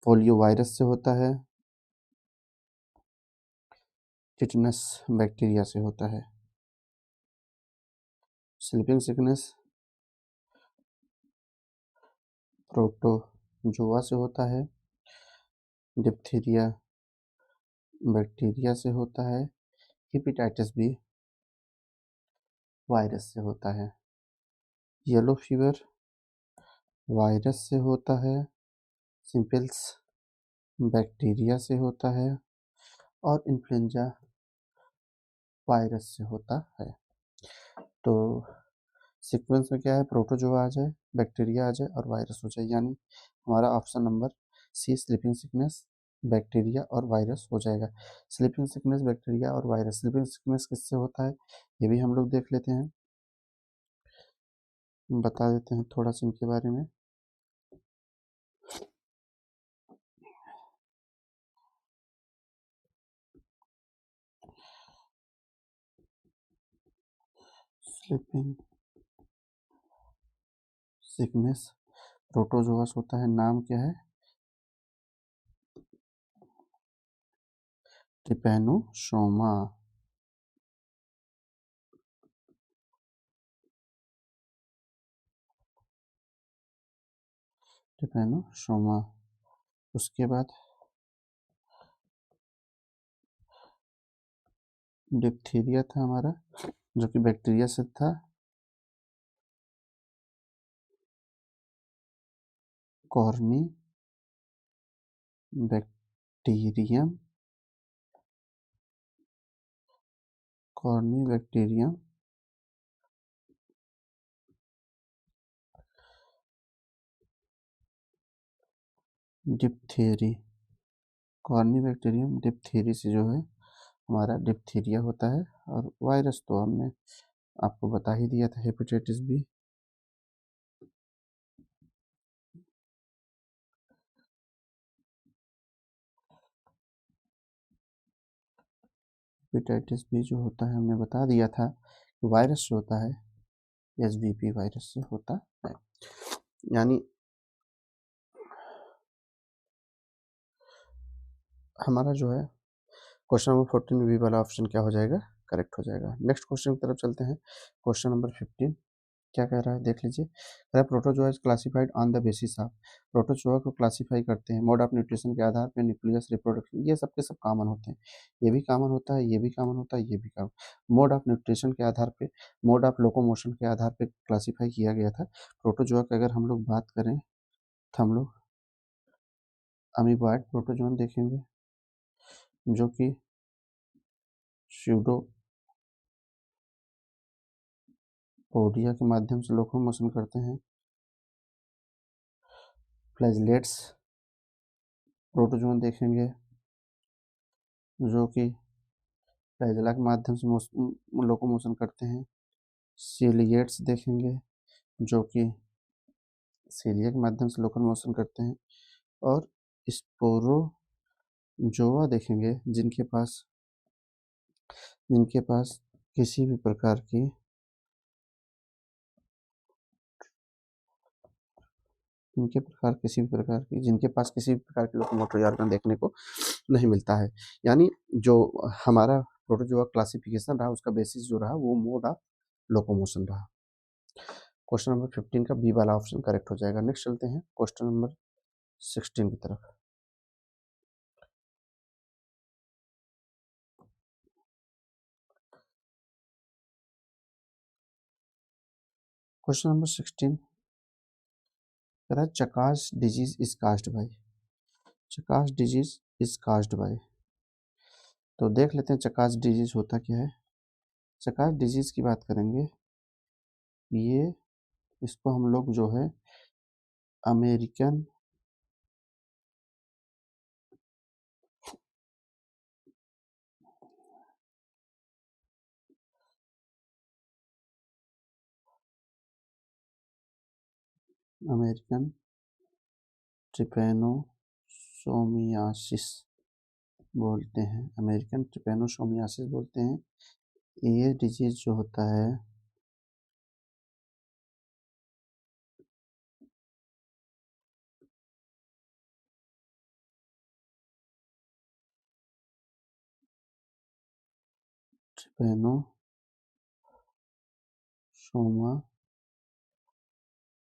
पोलियो वायरस से होता है, टिटनस बैक्टीरिया से होता है, स्लीपिंग सिकनेस प्रोटोजोआ से होता है, डिप्थीरिया बैक्टीरिया से होता है, हेपेटाइटिस बी वायरस से होता है, येलो फीवर वायरस से होता है, सिंपल्स बैक्टीरिया से होता है और इन्फ्लुएंजा वायरस से होता है। तो सीक्वेंस में क्या है, प्रोटोजोआ आ जाए, बैक्टीरिया आ जाए और वायरस हो जाए, यानी हमारा option number C sleeping sickness bacteria और वायरस हो जाएगा। स्लीपिंग सिकनेस बैक्टीरिया और वायरस, स्लीपिंग सिकनेस किससे होता है ये भी हम लोग देख लेते हैं, बता देते हैं थोड़ा सा इनके बारे में। स्लीपिंग सिकनेस प्रोटोजोअस होता है, नाम क्या है, ट्रिपैनोसोमा। ट्रिपैनोसोमा। उसके बाद डिप्थीरिया था हमारा, जो कि बैक्टीरिया से था, corny bacterium, corny bacterium, diphtheriae, corny bacterium diphtheriae से जो है हमारा डिप्थीरिया होता है। और वायरस तो हमने आपको बता ही दिया था, हेपेटाइटिस बी। हेपेटाइटिस बी जो होता है हमने बता दिया था कि वायरस जो होता है एसवीपी वायरस से होता है। यानी हमारा जो है क्वेश्चन नंबर 14 में बी वाला ऑप्शन क्या हो जाएगा, करेक्ट हो जाएगा। नेक्स्ट क्वेश्चन की तरफ चलते हैं। क्वेश्चन नंबर 15 क्या कह रहा है देख लीजिए। कह रहा है protozoa is classified on the basis of, protozoa को क्लासीफाई करते हैं मोड ऑफ न्यूट्रिशन के आधार पे, न्यूक्लियस, रिप्रोडक्शन, ये सब के सब कॉमन होते हैं, ये भी कॉमन होता है, ये भी कॉमन होता है, ये भी कॉमन। मोड ऑफ न्यूट्रिशन के आधार पे, मोड ऑफ लोकोमोशन के आधार पे क्लासीफाई किया गया था प्रोटोजोआ की। अगर हम लोग बात करें तो हम लोग अमीबॉयड प्रोटोजोन देखेंगे, जो कि स्यूडो पोडिया के माध्यम से लोकोमोशन करते हैं। फ्लैजलेट्स प्रोटोजोन देखेंगे जो कि फ्लैजेला के माध्यम से लोकोमोशन करते हैं। सीलिएट्स देखेंगे जो कि सीलिया के माध्यम से लोकोमोशन करते हैं। और स्पोरोजोआ देखेंगे जिनके पास किसी भी प्रकार की जिनके पास किसी भी प्रकार की लोकोमोटरी ऑर्गन देखने को नहीं मिलता है। यानी जो हमारा प्रोटोजोआ क्लासिफिकेशन रहा उसका बेसिस जो रहा वो मोड ऑफ लोकोमोशन रहा। क्वेश्चन नंबर 15 का बी वाला ऑप्शन करेक्ट हो जाएगा। नेक्स्ट चलते हैं क्वेश्चन नंबर 16 की तरफ। क्वेश्चन नंबर 16 कह रहा है Chagas disease is caused by. Chagas disease is caused by, तो देख लेते हैं चकास डिजीज होता क्या है। चकास डिजीज की बात करेंगे, ये इसको हम लोग जो है अमेरिकन अमेरिकन ट्रिपैनोसोमियासिस बोलते हैं। अमेरिकन ट्रिपैनोसोमियासिस बोलते हैं। ये डिजीज जो होता है ट्रिपैनोसोमा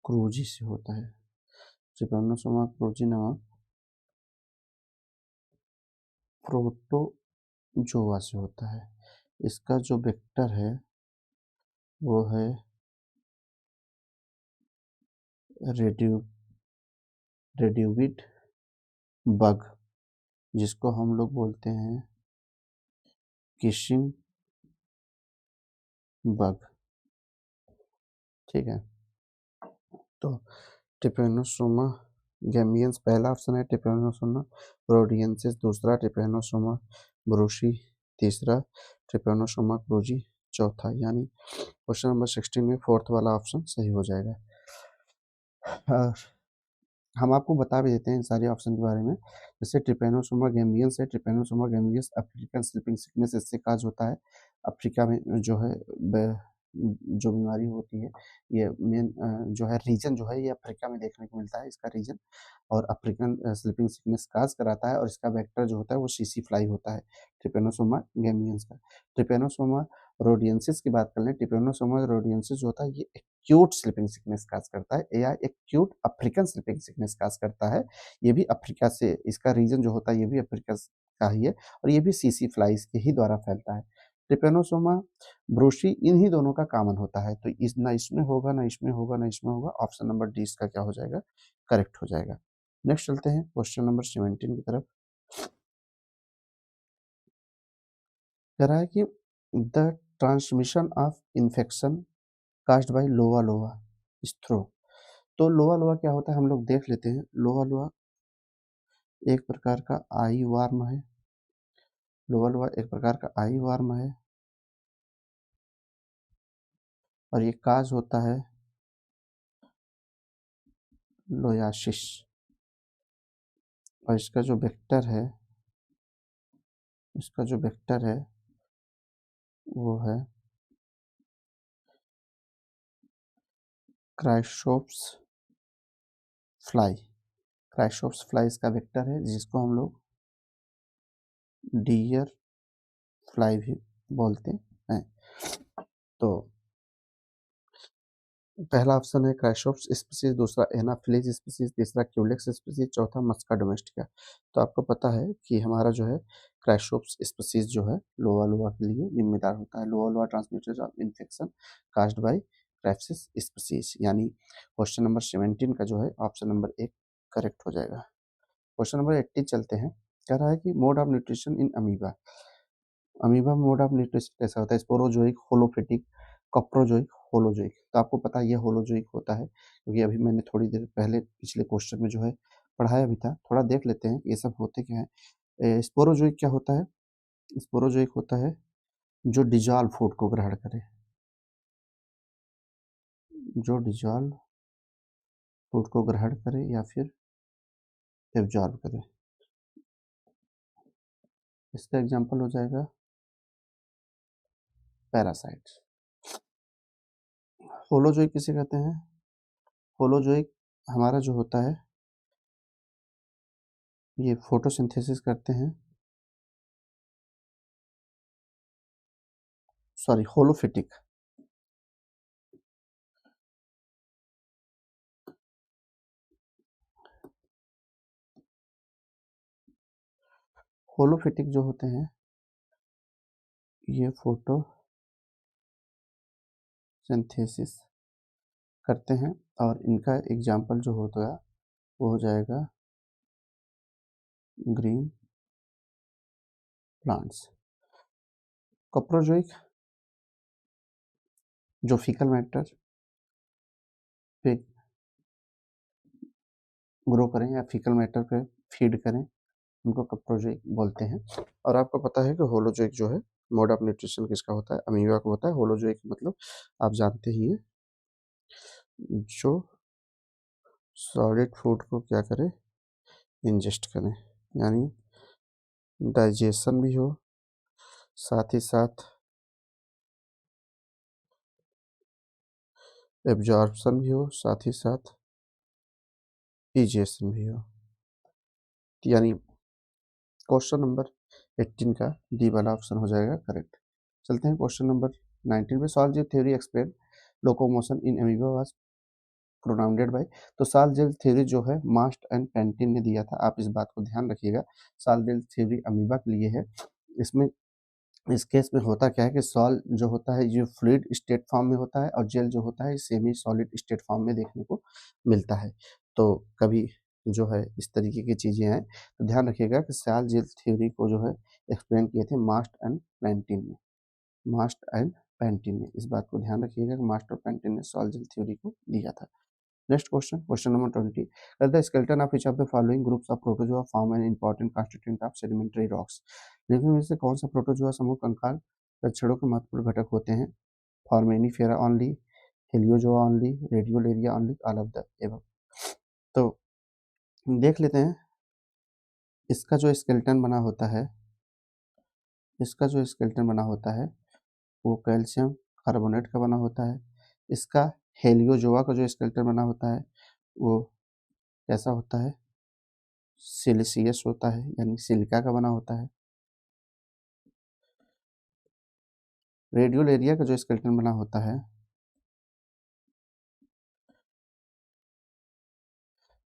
क्रूजी से होता है। ट्रिपैनोसोमा क्रूजी नामक प्रोटोजोआ से होता है। इसका जो वेक्टर है वो है रेड्यूविड बग, जिसको हम लोग बोलते हैं किशिंग बग। ठीक है, तो ट्रिपैनोसोमा गैम्बियंस पहला ऑप्शन है, ट्रिपैनोसोमा रोडियंसिस दूसरा, ट्रिपैनोसोमा ब्रूशी तीसरा, ट्रिपैनोसोमा क्रूजी चौथा। यानी क्वेश्चन नंबर 16 में फोर्थ वाला ऑप्शन सही हो जाएगा। हम आपको बता भी देते हैं इन सारे ऑप्शन के बारे में। जैसे ट्रिपैनोसोमा गैम्बियंस है, Trypanosoma gambiense African sleeping sickness इससे काज होता है। अफ्रीका में जो है जो बीमारी होती है ये मेन जो है रीजन जो है ये अफ्रीका में देखने को मिलता है इसका रीजन, और अफ्रीकन स्लीपिंग सिकनेस काज कराता है, और इसका वेक्टर जो होता है वो सीसी फ्लाई होता है ट्रिपैनोसोमा गैम्बियंस का। ट्रिपैनोसोमा रोडियंसिस की बात कर लें, ट्रिपैनोसोमा रोडियंसिस जो होता है ये एक्यूट स्लीपिंग सिकनेस काज करता है या एक्यूट अफ्रीकन स्लीपिंग सिकनेस काज करता है। ये भी अफ्रीका से, इसका रीजन जो होता है ये भी अफ्रीका का ही है, और ये भी सीसी फ्लाइज के ही द्वारा फैलता है। ट्रिपैनोसोमा ब्रूशी इन्हीं दोनों का कॉमन होता है, तो ना इसमें होगा ना इसमें होगा ना इसमें होगा। ऑप्शन नंबर डी इसका क्या हो जाएगा, करेक्ट हो जाएगा। नेक्स्ट चलते हैं क्वेश्चन नंबर 17 की तरफ। कह रहा है कि the transmission of infection caused bye लोआ लोआ स्ट्रो। तो लोआ लोआ क्या होता है हम लोग देख लेते हैं। लोआ लोआ एक प्रकार का आई वार्म है। लोआ लोआ एक प्रकार का आई वार्म है और ये काज होता है लोयासिस, और इसका जो वेक्टर है वो है क्राइसोप्स फ्लाई। क्राइसोप्स फ्लाई इसका वेक्टर है, जिसको हम लोग डियर फ्लाई भी बोलते हैं। तो पहला ऑप्शन है क्राइसोप्स स्पीसीज, दूसरा एनाफिलीज स्पीसीज, तीसरा क्यूलेक्स स्पीसीज, चौथा मस्का डोमेस्टिका। तो आपको पता है कि हमारा जो है क्राइसोप्स स्पीसीज जो है लोआ लोआ के लिए जिम्मेदार होता है। लोआ लोआ transmitted of infection caused bye crisis species, यानी क्वेश्चन नंबर 17 का जो है ऑप्शन नंबर 1 करेक्ट हो जाएगा। क्वेश्चन नंबर 80 चलते हैं। कह रहा है कि mode of nutrition in amoeba. Amoeba mode of nutrition कैसा होता है, स्पोरोजोइक, होलोफिटिक, कॉप्रोजोइक, होलोजोइक। तो आपको पता है ये होलोजोइक होता है, क्योंकि अभी मैंने थोड़ी देर पहले पिछले क्वेश्चन में जो है पढ़ाया भी था। थोड़ा देख लेते हैं ये सब होते क्या है। स्पोरोजोइक क्या होता है? स्पोरोजोइक होता है जो डिजॉल्व फूड को ग्रहण करे, जो डिजॉल्व फूड को ग्रहण करे या फिर एब्जॉर्ब करे। इसका एग्जाम्पल हो जाएगा पैरासाइट्स। होलोजोइक किसे कहते हैं? होलोजोइक हमारा जो होता है ये फोटोसिंथेसिस करते हैं, सॉरी होलोफिटिक। होलोफिटिक जो होते हैं ये फोटोसिंथेसिस करते हैं, और इनका एग्जाम्पल जो होता है वो हो जाएगा ग्रीन प्लांट्स। कॉप्रोजोइक जो फीकल मैटर पे ग्रो करें या फीकल मैटर पे फीड करें, उनको कॉप्रोजोइक बोलते हैं। और आपको पता है कि होलोजोइक जो है मोड ऑफ न्यूट्रिशन किसका होता है? अमीबा का होता है। होलोजोइक मतलब आप जानते ही हैं, जो सॉलिड फूड को क्या करे, इंजेस्ट करें, यानी डाइजेशन भी हो, साथ ही साथ एब्जॉर्प्शन भी हो, साथ ही साथ डाइजेशन भी हो। यानी क्वेश्चन नंबर 18 का डी वाला ऑप्शन हो जाएगा करेक्ट। चलते हैं क्वेश्चन नंबर 19 पे। Sol gel theory explain locomotion in amoeba was propounded by. तो साल जेल थ्योरी जो है मास्ट एंड पेंटिन ने दिया था, आप इस बात को ध्यान रखिएगा। साल जेल थ्योरी अमीबा के लिए है। इसमें इस केस में होता क्या है कि सॉल जो होता है ये फ्लूइड स्टेट फॉर्म में होता है, और जेल जो होता है सेमी सॉलिड स्टेट फॉर्म में देखने को मिलता है। तो कभी जो है इस तरीके की चीज़ें हैं, तो ध्यान रखिएगा कि साल जेल थ्योरी को जो है एक्सप्लेन किए थे मास्ट एंड पेंटिन ने। मास्ट एंड पेंटिन ने, इस बात को ध्यान रखिएगा कि मास्ट और पेंटिन ने सॉल जेल थ्योरी को दिया था। Next question, question number 20। The skeleton of each of the following groups of protozoa form an important constituent of sedimentary rocks. निम्न में से कौन सा प्रोटोजोआ समूह कंकाल लक्षणों के महत्वपूर्ण घटक होते हैं? Foraminifera only, heliozoa only, radiolaria only, all of the above. तो देख लेते हैं इसका जो स्केलेटन बना होता है, इसका जो स्केलेटन बना होता है वो कैल्शियम कार्बोनेट का बना होता है। इसका हेलियोजोआ का जो स्केलेटन बना होता है वो कैसा होता है? सिलिशियस होता है, यानी सिलिका का बना होता है। रेडियल एरिया का जो स्केलेटन बना होता है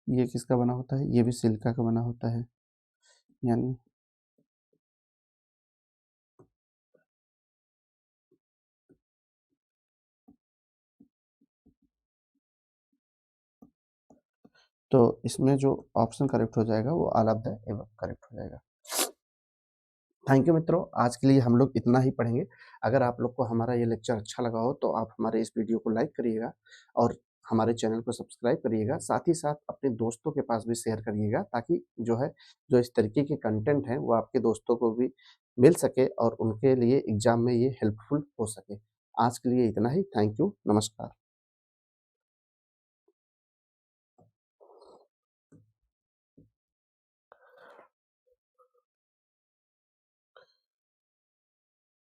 ये किसका बना होता है? ये भी सिलिका का बना होता है, यानी तो इसमें जो ऑप्शन करेक्ट हो जाएगा वो all of the above correct हो जाएगा। थैंक यू मित्रों, आज के लिए हम लोग इतना ही पढ़ेंगे। अगर आप लोग को हमारा ये लेक्चर अच्छा लगा हो तो आप हमारे इस वीडियो को लाइक करिएगा और हमारे चैनल को सब्सक्राइब करिएगा। साथ ही साथ अपने दोस्तों के पास भी शेयर करिएगा, ताकि जो है जो इस तरीके के कंटेंट हैं वो आपके दोस्तों को भी मिल सके और उनके लिए एग्जाम में ये हेल्पफुल हो सके। आज के लिए इतना ही। थैंक यू, नमस्कार।